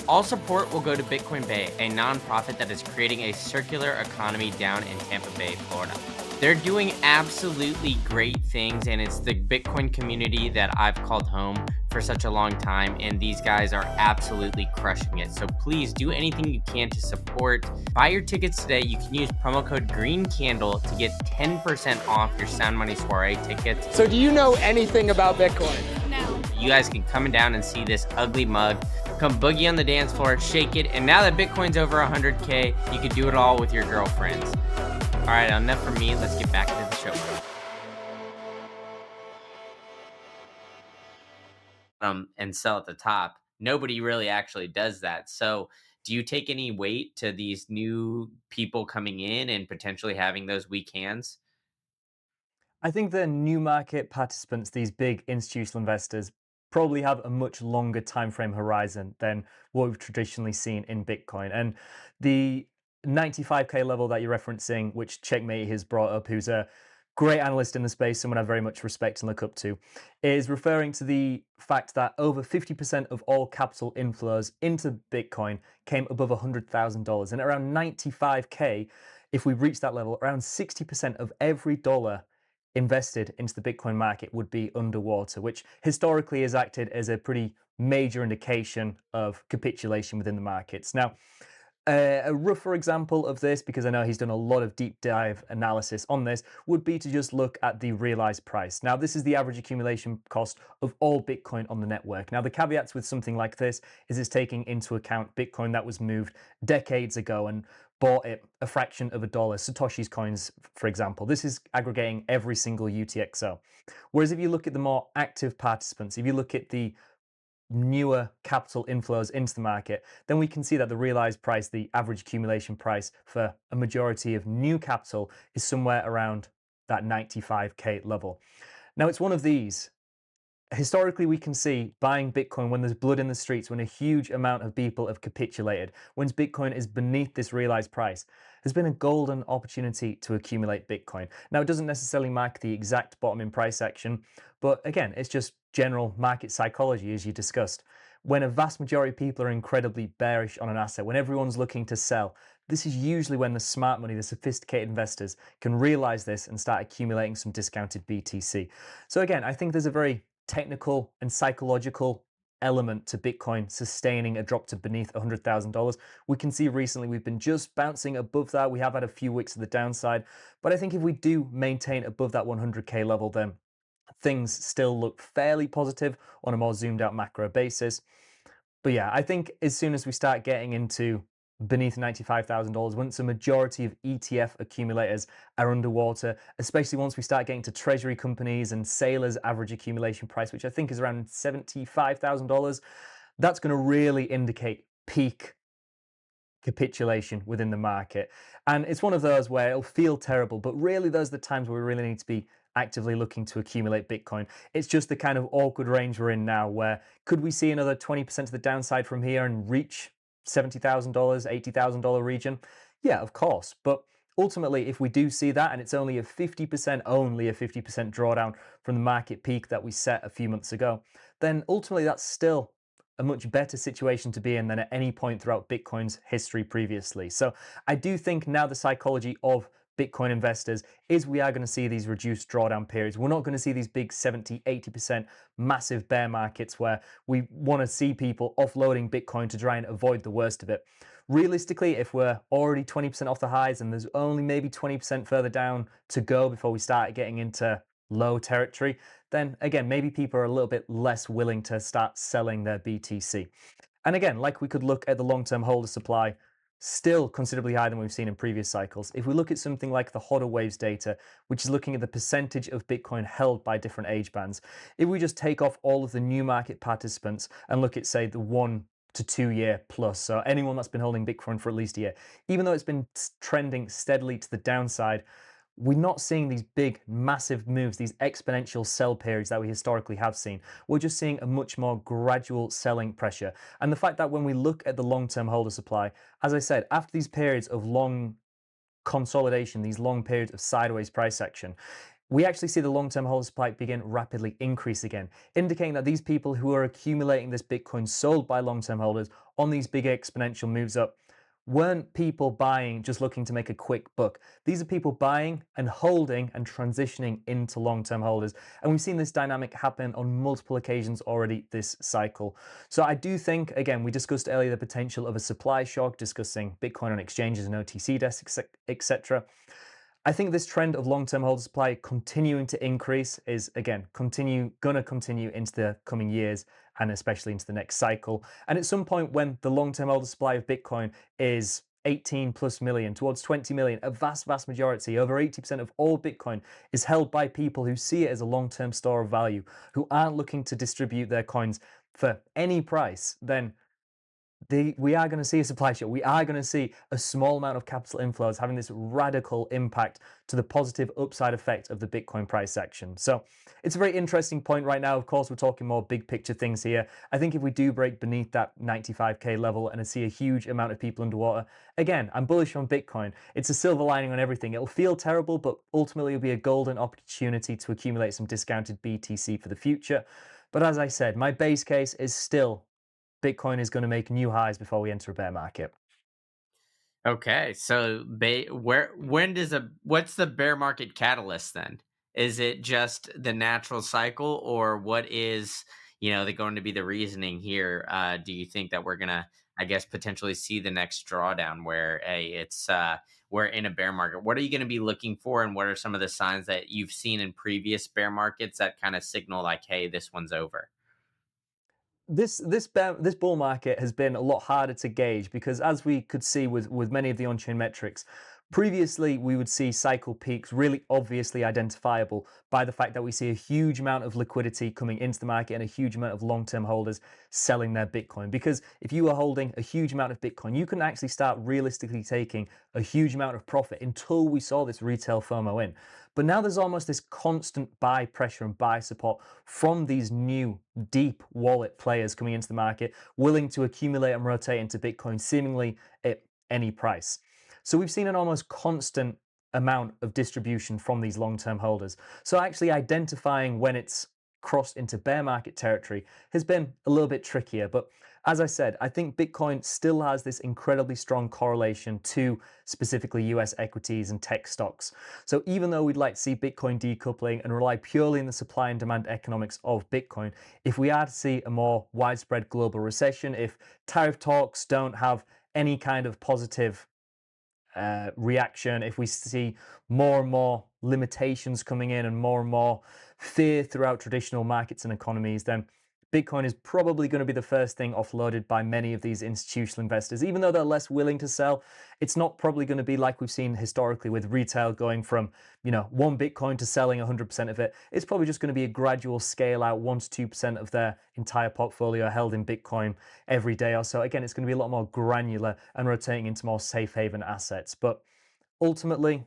All support will go to Bitcoin Bay, a nonprofit that is creating a circular economy down in Tampa Bay, Florida. They're doing absolutely great things, and it's the Bitcoin community that I've called home for such a long time, and these guys are absolutely crushing it. So please do anything you can to support. Buy your tickets today. You can use promo code Green Candle to get 10% off your Sound Money Soiree tickets. So do you know anything about Bitcoin? No. You guys can come down and see this ugly mug. Come boogie on the dance floor, shake it, and now that Bitcoin's over 100K, you can do it all with your girlfriends. All right, enough from me. Let's get back into the show. And sell at the top. Nobody really actually does that. So, do you take any weight to these new people coming in and potentially having those weak hands? I think the new market participants, these big institutional investors, probably have a much longer time frame horizon than what we've traditionally seen in Bitcoin. And the 95K level that you're referencing, which Checkmate has brought up, who's a great analyst in the space, someone I very much respect and look up to, is referring to the fact that over 50% of all capital inflows into Bitcoin came above $100,000. And around 95K, if we reach that level, around 60% of every dollar invested into the Bitcoin market would be underwater, which historically has acted as a pretty major indication of capitulation within the markets. Now, a rougher example of this, because I know he's done a lot of deep dive analysis on this, would be to just look at the realized price. Now, this is the average accumulation cost of all Bitcoin on the network. Now, the caveats with something like this is it's taking into account Bitcoin that was moved decades ago and bought at a fraction of a dollar, Satoshi's coins, for example. This is aggregating every single UTXO. Whereas if you look at the more active participants, if you look at the newer capital inflows into the market, then we can see that the realized price, the average accumulation price for a majority of new capital, is somewhere around that 95K level. Now, it's one of these. Historically, we can see buying Bitcoin when there's blood in the streets, when a huge amount of people have capitulated, when Bitcoin is beneath this realized price, has been a golden opportunity to accumulate Bitcoin. Now, it doesn't necessarily mark the exact bottom in price action, but again, it's just general market psychology, as you discussed. When a vast majority of people are incredibly bearish on an asset, when everyone's looking to sell, this is usually when the smart money, the sophisticated investors, can realize this and start accumulating some discounted BTC. So again, I think there's a very technical and psychological element to Bitcoin sustaining a drop to beneath $100,000. We can see recently we've been just bouncing above that. We have had a few weeks of the downside, but I think if we do maintain above that 100K level, then things still look fairly positive on a more zoomed out macro basis. But yeah, I think as soon as we start getting into beneath $95,000, once a majority of ETF accumulators are underwater, especially once we start getting to treasury companies and sailors' average accumulation price, which I think is around $75,000, that's going to really indicate peak capitulation within the market. And it's one of those where it'll feel terrible, but really those are the times where we really need to be actively looking to accumulate Bitcoin. It's just the kind of awkward range we're in now where could we see another 20% to the downside from here and reach $70,000, $80,000 region? Yeah, of course. But ultimately, if we do see that and it's only a 50%, only a 50% drawdown from the market peak that we set a few months ago, then ultimately that's still a much better situation to be in than at any point throughout Bitcoin's history previously. So I do think now the psychology of Bitcoin investors is we are going to see these reduced drawdown periods. We're not going to see these big 70, 80% massive bear markets where we want to see people offloading Bitcoin to try and avoid the worst of it. Realistically, if we're already 20% off the highs and there's only maybe 20% further down to go before we start getting into low territory, then again, maybe people are a little bit less willing to start selling their BTC. And again, like we could look at the long-term holder supply, still considerably higher than we've seen in previous cycles. If we look at something like the hodder waves data, which is looking at the percentage of Bitcoin held by different age bands, if we just take off all of the new market participants and look at, say, the 1 to 2 year plus, so anyone that's been holding Bitcoin for at least a year, even though it's been trending steadily to the downside, we're not seeing these big, massive moves, these exponential sell periods that we historically have seen. We're just seeing a much more gradual selling pressure. And the fact that when we look at the long-term holder supply, as I said, after these periods of long consolidation, these long periods of sideways price action, we actually see the long-term holder supply begin rapidly increase again, indicating that these people who are accumulating this Bitcoin sold by long-term holders on these big exponential moves up weren't people buying just looking to make a quick buck. These are people buying and holding and transitioning into long-term holders. And we've seen this dynamic happen on multiple occasions already this cycle. So I do think, again, we discussed earlier the potential of a supply shock, discussing Bitcoin on exchanges and OTC desks, etc. I think this trend of long-term holder supply continuing to increase is, again, gonna continue into the coming years and especially into the next cycle. And at some point when the long-term holder supply of Bitcoin is 18 plus million towards 20 million, a vast majority, over 80% of all Bitcoin is held by people who see it as a long-term store of value, who aren't looking to distribute their coins for any price, then we are going to see a supply shock. We are going to see a small amount of capital inflows having this radical impact to the positive upside effect of the Bitcoin price action. So it's a very interesting point right now. Of course, we're talking more big picture things here. I think if we do break beneath that 95K level and I see a huge amount of people underwater, again, I'm bullish on Bitcoin. It's a silver lining on everything. It'll feel terrible, but ultimately it'll be a golden opportunity to accumulate some discounted BTC for the future. But as I said, my base case is still Bitcoin is going to make new highs before we enter a bear market. Okay, so what's the bear market catalyst then? Is it just the natural cycle, or what is going to be the reasoning here? Do you think that we're gonna, I guess, potentially see the next drawdown where we're in a bear market? What are you going to be looking for, and what are some of the signs that you've seen in previous bear markets that kind of signal like, hey, this one's over? This bull market has been a lot harder to gauge because, as we could see with many of the on-chain metrics, previously we would see cycle peaks really obviously identifiable by the fact that we see a huge amount of liquidity coming into the market and a huge amount of long-term holders selling their Bitcoin. Because if you are holding a huge amount of Bitcoin, you can actually start realistically taking a huge amount of profit until we saw this retail FOMO in. But now there's almost this constant buy pressure and buy support from these new deep wallet players coming into the market, willing to accumulate and rotate into Bitcoin seemingly at any price. So we've seen an almost constant amount of distribution from these long-term holders. So actually identifying when it's crossed into bear market territory has been a little bit trickier. But as I said, I think Bitcoin still has this incredibly strong correlation to specifically US equities and tech stocks. So even though we'd like to see Bitcoin decoupling and rely purely on the supply and demand economics of Bitcoin, if we are to see a more widespread global recession, if tariff talks don't have any kind of positive reaction, if we see more and more limitations coming in and more fear throughout traditional markets and economies, then Bitcoin is probably going to be the first thing offloaded by many of these institutional investors. Even though they're less willing to sell, it's not probably going to be like we've seen historically with retail going from, one Bitcoin to selling 100% of it. It's probably just going to be a gradual scale out, 1 to 2% of their entire portfolio held in Bitcoin every day or so. Again, it's going to be a lot more granular and rotating into more safe haven assets. But ultimately,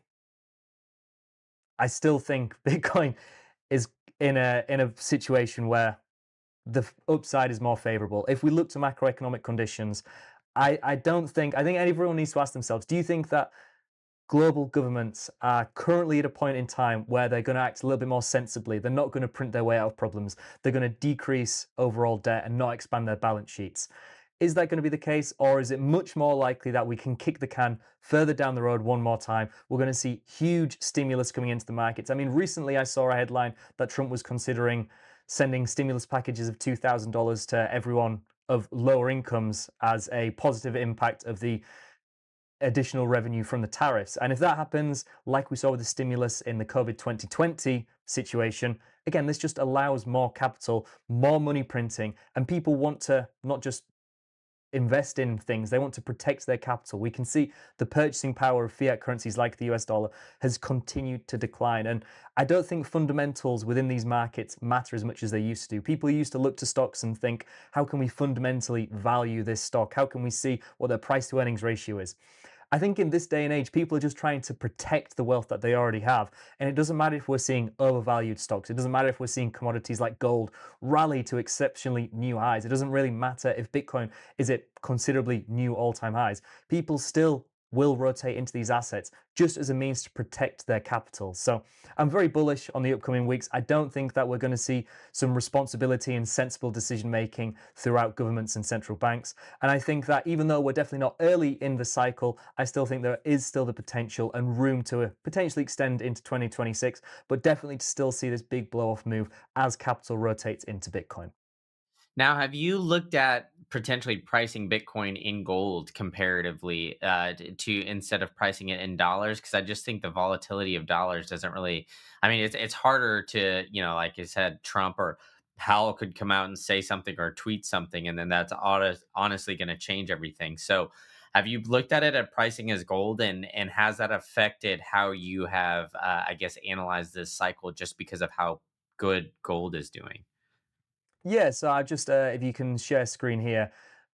I still think Bitcoin is in a situation where the upside is more favorable. If we look to macroeconomic conditions, I don't think, I think everyone needs to ask themselves, do you think that global governments are currently at a point in time where they're going to act a little bit more sensibly? They're not going to print their way out of problems. They're going to decrease overall debt and not expand their balance sheets. Is that going to be the case, or is it much more likely that we can kick the can further down the road one more time? We're going to see huge stimulus coming into the markets. I mean, recently I saw a headline that Trump was considering sending stimulus packages of $2,000 to everyone of lower incomes as a positive impact of the additional revenue from the tariffs. And if that happens, like we saw with the stimulus in the COVID 2020 situation, again, this just allows more capital, more money printing, and people want to not just invest in things, they want to protect their capital. We can see the purchasing power of fiat currencies like the US dollar has continued to decline. And I don't think fundamentals within these markets matter as much as they used to. People used to look to stocks and think, how can we fundamentally value this stock? How can we see what their price to earnings ratio is? I think in this day and age, people are just trying to protect the wealth that they already have. And it doesn't matter if we're seeing overvalued stocks. It doesn't matter if we're seeing commodities like gold rally to exceptionally new highs. It doesn't really matter if Bitcoin is at considerably new all-time highs. People still will rotate into these assets just as a means to protect their capital. So I'm very bullish on the upcoming weeks. I don't think that we're going to see some responsibility and sensible decision making throughout governments and central banks. And I think that even though we're definitely not early in the cycle, I still think there is still the potential and room to potentially extend into 2026, but definitely to still see this big blow off move as capital rotates into Bitcoin. Now, have you looked at potentially pricing Bitcoin in gold comparatively to instead of pricing it in dollars? Because I just think the volatility of dollars doesn't really. I mean, it's harder to like you said, Trump or Powell could come out and say something or tweet something, and then that's honestly going to change everything. So, have you looked at it at pricing as gold, and has that affected how you have, I guess, analyzed this cycle just because of how good gold is doing? Yeah, so I just, if you can share screen here,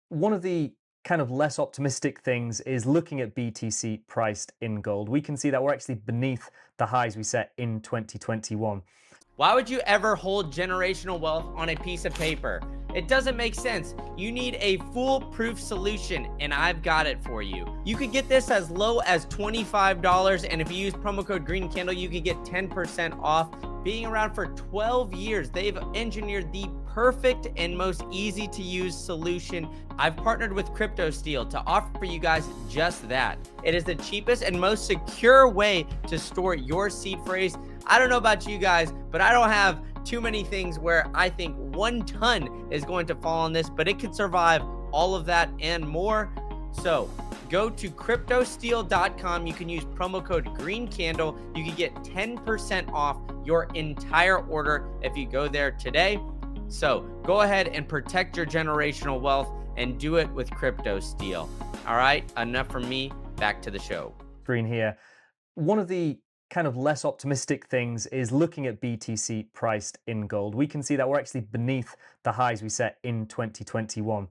one of the kind of less optimistic things is looking at BTC priced in gold. We can see that we're actually beneath the highs we set in 2021. Why would you ever hold generational wealth on a piece of paper? It doesn't make sense. You need a foolproof solution, and I've got it for you. You could get this as low as $25, and if you use promo code Green Candle, you could get 10% off. Being around for 12 years, they've engineered the perfect and most easy to use solution. I've partnered with CryptoSteel to offer you guys just that. It is the cheapest and most secure way to store your seed phrase. I don't know about you guys, but I don't have too many things where I think 1 ton is going to fall on this, but it could survive all of that and more. So go to cryptosteel.com. You can use promo code GreenCandle. You can get 10% off your entire order if you go there today. So go ahead and protect your generational wealth and do it with CryptoSteel. All right, enough from me. Back to the show. Screen here. One of the kind of less optimistic things is looking at BTC priced in gold. We can see that we're actually beneath the highs we set in 2021.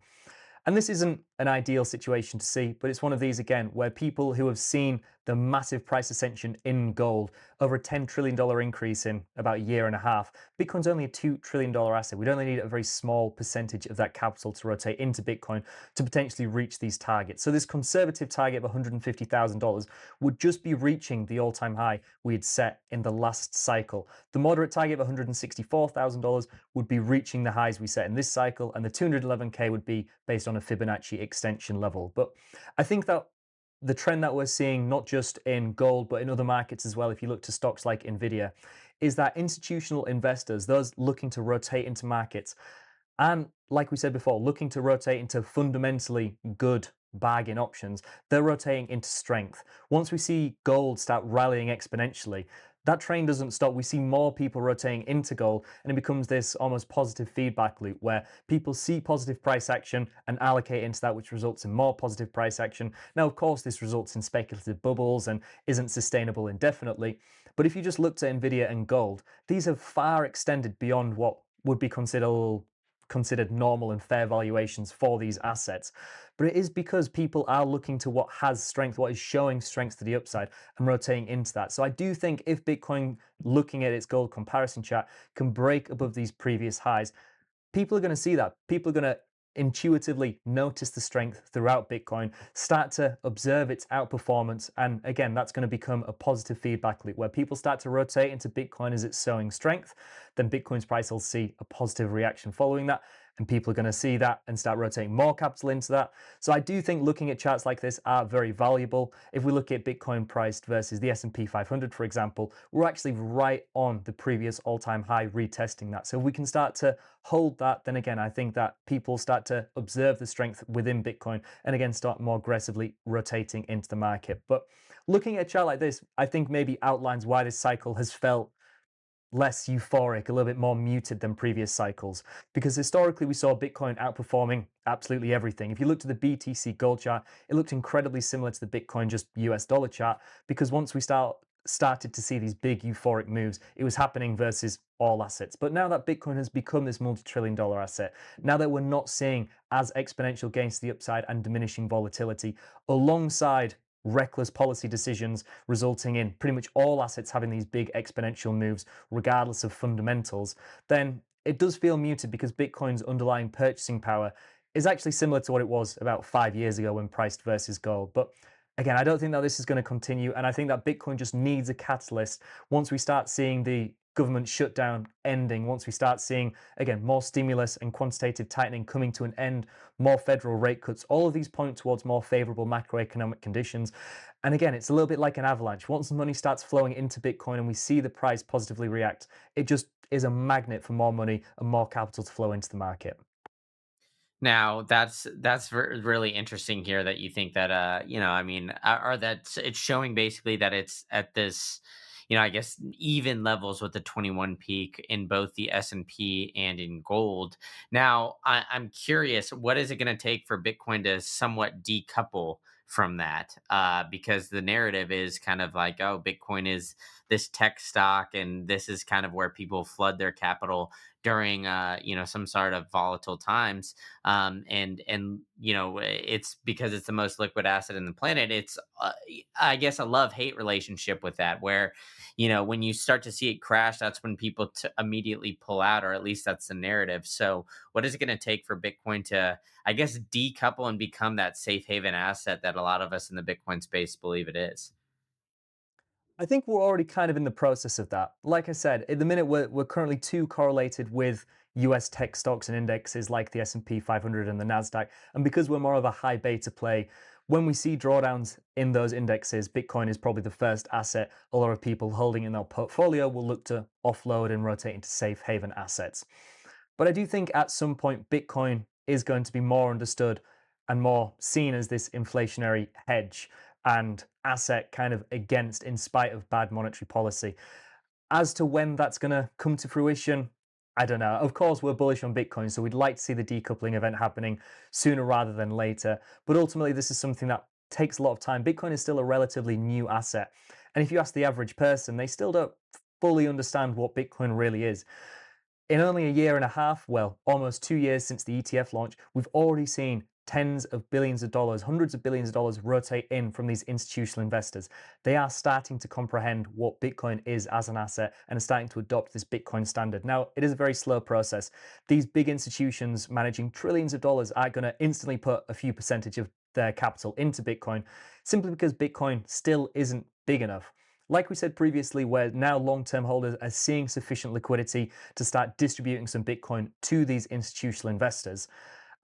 And this isn't an ideal situation to see, but it's one of these again where people who have seen the massive price ascension in gold, over a $10 trillion increase in about a year and a half, Bitcoin's only a $2 trillion asset. We'd only need a very small percentage of that capital to rotate into Bitcoin to potentially reach these targets. So this conservative target of $150,000 would just be reaching the all-time high we had set in the last cycle. The moderate target of $164,000 would be reaching the highs we set in this cycle, and the 211K would be based on a Fibonacci extension level. But I think that the trend that we're seeing, not just in gold, but in other markets as well, if you look to stocks like Nvidia, is that institutional investors, those looking to rotate into markets, and like we said before, looking to rotate into fundamentally good bargain options, they're rotating into strength. Once we see gold start rallying exponentially, that train doesn't stop. We see more people rotating into gold, and it becomes this almost positive feedback loop where people see positive price action and allocate into that, which results in more positive price action. Now, of course, this results in speculative bubbles and isn't sustainable indefinitely. But if you just looked at Nvidia and gold, these have far extended beyond what would be considered normal and fair valuations for these assets. But it is because people are looking to what has strength, what is showing strength to the upside and rotating into that. So I do think if Bitcoin, looking at its gold comparison chart, can break above these previous highs, people are going to see that. People are going to intuitively notice the strength throughout Bitcoin, start to observe its outperformance. And again, that's going to become a positive feedback loop where people start to rotate into Bitcoin as it's showing strength. Then Bitcoin's price will see a positive reaction following that. And people are going to see that and start rotating more capital into that. So I do think looking at charts like this are very valuable. If we look at Bitcoin priced versus the S&P 500, for example, we're actually right on the previous all-time high retesting that. So if we can start to hold that, then again, I think that people start to observe the strength within Bitcoin and again, start more aggressively rotating into the market. But looking at a chart like this, I think maybe outlines why this cycle has felt less euphoric, a little bit more muted than previous cycles. Because historically, we saw Bitcoin outperforming absolutely everything. If you looked at the BTC gold chart, it looked incredibly similar to the Bitcoin just US dollar chart, because once we started to see these big euphoric moves, it was happening versus all assets. But now that Bitcoin has become this multi-trillion dollar asset, now that we're not seeing as exponential gains to the upside and diminishing volatility, alongside reckless policy decisions resulting in pretty much all assets having these big exponential moves, regardless of fundamentals, then it does feel muted because Bitcoin's underlying purchasing power is actually similar to what it was about 5 years ago when priced versus gold. But Again, I don't think that this is going to continue. And I think that Bitcoin just needs a catalyst once we start seeing the government shutdown ending, once we start seeing, again, more stimulus and quantitative tightening coming to an end, more federal rate cuts. All of these point towards more favorable macroeconomic conditions. And again, it's a little bit like an avalanche. Once the money starts flowing into Bitcoin and we see the price positively react, it just is a magnet for more money and more capital to flow into the market. Now that's really interesting here that you think that I mean, or that it's showing basically that it's at this, I guess even levels with the 21 peak in both the S&P and in gold. Now I'm curious, what is it going to take for Bitcoin to somewhat decouple from that? Because the narrative is kind of like, oh, Bitcoin is this tech stock, and this is kind of where people flood their capital during some sort of volatile times, and it's because it's the most liquid asset in the planet. It's I guess a love hate relationship with that, where when you start to see it crash, that's when people immediately pull out, or at least that's the narrative. So what is it going to take for Bitcoin to, I guess, decouple and become that safe haven asset that a lot of us in the Bitcoin space believe it is? I think we're already kind of in the process of that. Like I said, at the minute we're currently too correlated with US tech stocks and indexes like the S&P 500 and the Nasdaq, and because we're more of a high beta play, when we see drawdowns in those indexes, Bitcoin is probably the first asset a lot of people holding in their portfolio will look to offload and rotate into safe haven assets. But I do think at some point Bitcoin is going to be more understood and more seen as this inflationary hedge and asset kind of against in spite of bad monetary policy. As to when that's going to come to fruition, I don't know. Of course, we're bullish on Bitcoin, so we'd like to see the decoupling event happening sooner rather than later. But ultimately, this is something that takes a lot of time. Bitcoin is still a relatively new asset. And if you ask the average person, they still don't fully understand what Bitcoin really is. In only a year and a half, well, almost 2 years since the ETF launch, we've already seen tens of billions of dollars, hundreds of billions of dollars rotate in from these institutional investors. They are starting to comprehend what Bitcoin is as an asset and are starting to adopt this Bitcoin standard. Now, it is a very slow process. These big institutions managing trillions of dollars aren't going to instantly put a few percentage of their capital into Bitcoin simply because Bitcoin still isn't big enough. Like we said previously, where now long-term holders are seeing sufficient liquidity to start distributing some Bitcoin to these institutional investors.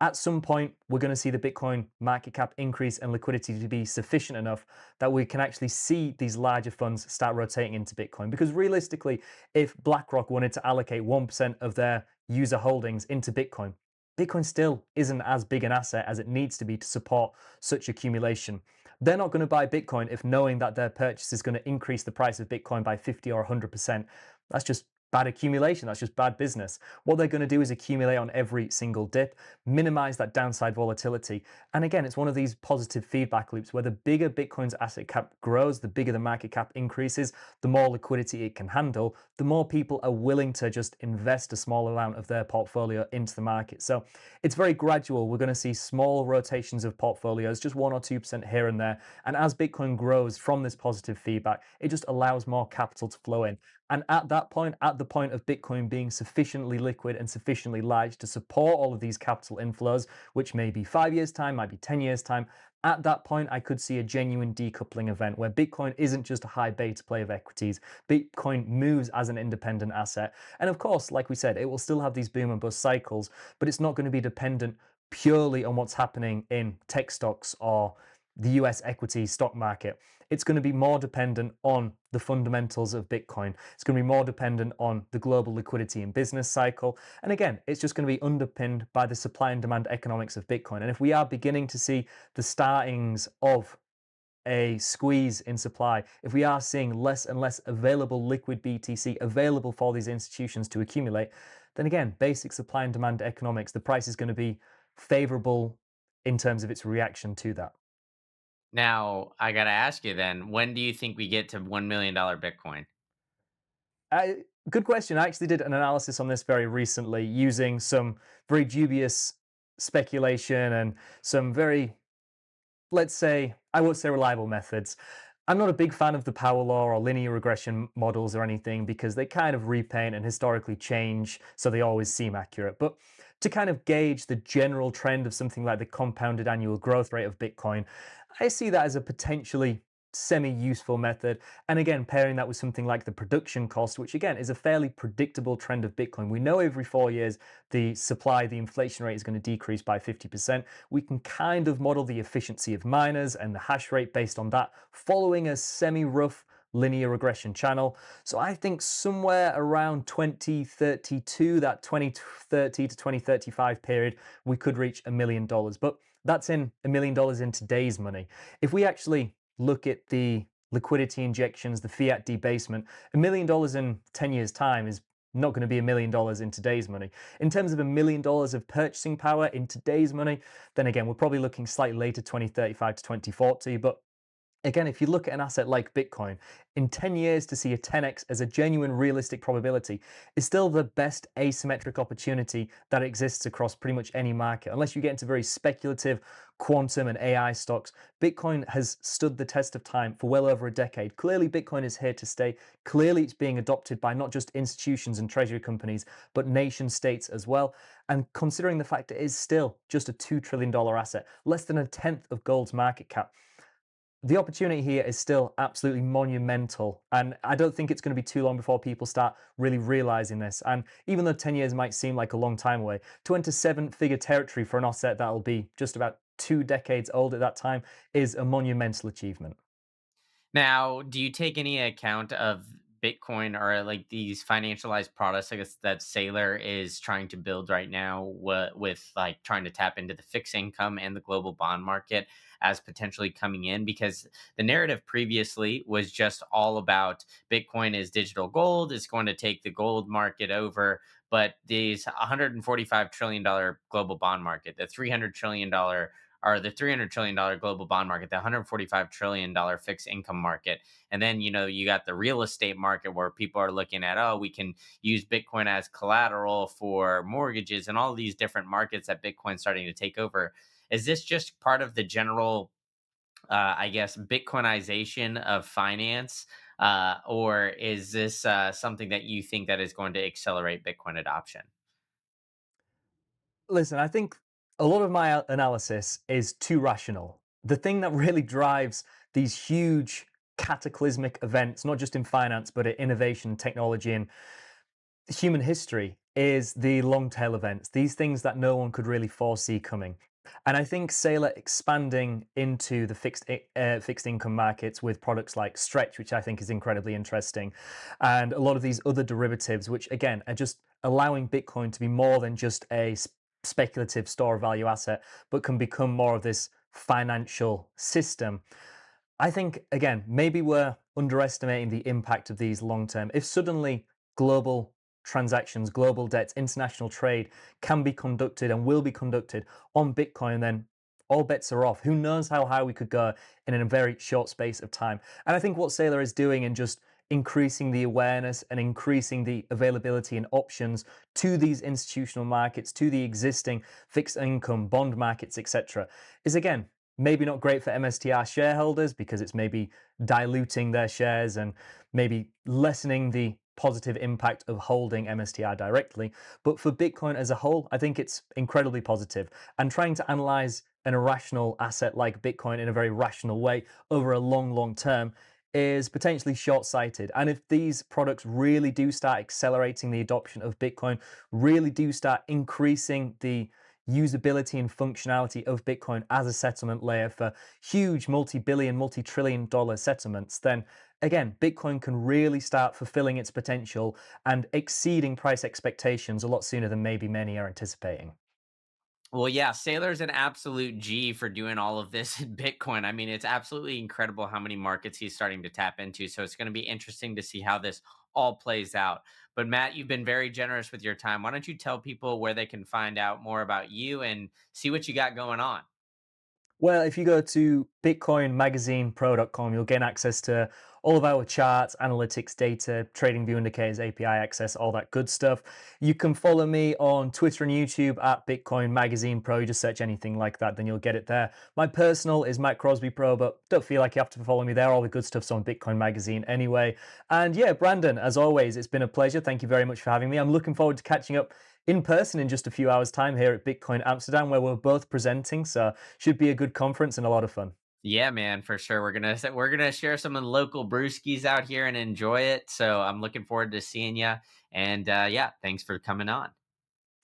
At some point, we're going to see the Bitcoin market cap increase and liquidity to be sufficient enough that we can actually see these larger funds start rotating into Bitcoin. Because realistically, if BlackRock wanted to allocate 1% of their user holdings into Bitcoin, Bitcoin still isn't as big an asset as it needs to be to support such accumulation. They're not going to buy Bitcoin if knowing that their purchase is going to increase the price of Bitcoin by 50 or 100%. That's just bad accumulation. That's just bad business. What they're going to do is accumulate on every single dip, minimize that downside volatility. And again, it's one of these positive feedback loops where the bigger Bitcoin's asset cap grows, the bigger the market cap increases, the more liquidity it can handle, the more people are willing to just invest a small amount of their portfolio into the market. So it's very gradual. We're going to see small rotations of portfolios, just 1 or 2% here and there. And as Bitcoin grows from this positive feedback, it just allows more capital to flow in. And at that point, at the point of Bitcoin being sufficiently liquid and sufficiently large to support all of these capital inflows, which may be 5 years' time, might be 10 years' time, at that point, I could see a genuine decoupling event where Bitcoin isn't just a high beta play of equities. Bitcoin moves as an independent asset. And of course, like we said, it will still have these boom and bust cycles, but it's not going to be dependent purely on what's happening in tech stocks or the US equity stock market. It's going to be more dependent on the fundamentals of Bitcoin. It's going to be more dependent on the global liquidity and business cycle. And again, it's just going to be underpinned by the supply and demand economics of Bitcoin. And if we are beginning to see the startings of a squeeze in supply, if we are seeing less and less available liquid BTC available for these institutions to accumulate, then again, basic supply and demand economics, the price is going to be favorable in terms of its reaction to that. Now, I got to ask you then, when do you think we get to $1 million Bitcoin? Good question. I actually did an analysis on this very recently using some very dubious speculation and some very, let's say, I won't say reliable methods. I'm not a big fan of the power law or linear regression models or anything because they kind of repaint and historically change, so they always seem accurate. But to kind of gauge the general trend of something like the compounded annual growth rate of Bitcoin, I see that as a potentially semi-useful method. And again, pairing that with something like the production cost, which again is a fairly predictable trend of Bitcoin. We know every 4 years the supply, the inflation rate is going to decrease by 50%. We can kind of model the efficiency of miners and the hash rate based on that, following a semi-rough linear regression channel. So I think somewhere around 2032, that 2030 to 2035 period, we could reach $1 million. But that's in $1 million in today's money. If we actually look at the liquidity injections, the fiat debasement, $1 million in 10 years' time is not going to be $1 million in today's money. In terms of $1 million of purchasing power in today's money, then again, we're probably looking slightly later, 2035 to 2040. But again, if you look at an asset like Bitcoin, in 10 years to see a 10x as a genuine realistic probability is still the best asymmetric opportunity that exists across pretty much any market. Unless you get into very speculative quantum and AI stocks, Bitcoin has stood the test of time for well over a decade. Clearly, Bitcoin is here to stay. Clearly, it's being adopted by not just institutions and treasury companies, but nation states as well. And considering the fact it is still just a $2 trillion asset, less than a tenth of gold's market cap, the opportunity here is still absolutely monumental. And I don't think it's going to be too long before people start really realizing this. And even though 10 years might seem like a long time away, to enter seven-figure territory for an asset that'll be just about 2 decades old at that time is a monumental achievement. Now, do you take any account of Bitcoin or like these financialized products, I guess, that Saylor is trying to build right now, with like trying to tap into the fixed income and the global bond market as potentially coming in? Because the narrative previously was just all about Bitcoin is digital gold, is going to take the gold market over. But these $145 trillion global bond market, the $300 trillion, or the $300 trillion global bond market, the $145 trillion fixed income market. And then, you got the real estate market where people are looking at, oh, we can use Bitcoin as collateral for mortgages and all these different markets that Bitcoin's starting to take over. Is this just part of the general, I guess, Bitcoinization of finance? Or is this something that you think that is going to accelerate Bitcoin adoption? Listen, I think a lot of my analysis is too rational. The thing that really drives these huge cataclysmic events, not just in finance, but in innovation, technology, and human history, is the long tail events, these things that no one could really foresee coming. And I think Saylor expanding into the fixed income markets with products like Stretch, which I think is incredibly interesting, and a lot of these other derivatives, which again are just allowing Bitcoin to be more than just a speculative store of value asset, but can become more of this financial system. I think, again, maybe we're underestimating the impact of these long term. If suddenly global transactions, global debts, international trade can be conducted and will be conducted on Bitcoin, then all bets are off. Who knows how high we could go in a very short space of time. And I think what Saylor is doing in just increasing the awareness and increasing the availability and options to these institutional markets, to the existing fixed income bond markets, etc., is again maybe not great for MSTR shareholders because it's maybe diluting their shares and maybe lessening the positive impact of holding MSTR directly. But for Bitcoin as a whole, I think it's incredibly positive. And trying to analyze an irrational asset like Bitcoin in a very rational way over a long, long term is potentially short sighted. And if these products really do start accelerating the adoption of Bitcoin, really do start increasing the usability and functionality of Bitcoin as a settlement layer for huge multi-billion, multi-trillion dollar settlements, then again, Bitcoin can really start fulfilling its potential and exceeding price expectations a lot sooner than maybe many are anticipating. Well, yeah, Sailor's an absolute G for doing all of this in Bitcoin. I mean, it's absolutely incredible how many markets he's starting to tap into. So it's going to be interesting to see how this all plays out. But Matt, you've been very generous with your time. Why don't you tell people where they can find out more about you and see what you got going on? Well, if you go to bitcoinmagazinepro.com, you'll gain access to all of our charts, analytics, data, trading view indicators, API access, all that good stuff. You can follow me on Twitter and YouTube at Bitcoin Magazine Pro. You just search anything like that, then you'll get it there. My personal is Matt Crosby Pro, but don't feel like you have to follow me there. All the good stuff's on Bitcoin Magazine anyway. And yeah, Brandon, as always, it's been a pleasure. Thank you very much for having me. I'm looking forward to catching up in person in just a few hours' time here at Bitcoin Amsterdam, where we're both presenting. So should be a good conference and a lot of fun. Yeah, man, for sure. We're gonna share some of the local brewskis out here and enjoy it. So I'm looking forward to seeing you. And yeah, thanks for coming on.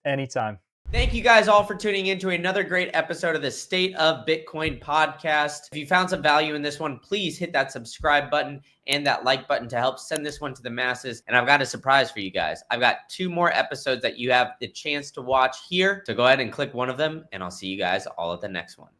Anytime. Thank you guys all for tuning in to another great episode of the State of Bitcoin podcast. If you found some value in this one, please hit that subscribe button and that like button to help send this one to the masses. And I've got a surprise for you guys. I've got 2 more episodes that you have the chance to watch here. So go ahead and click one of them, and I'll see you guys all at the next one.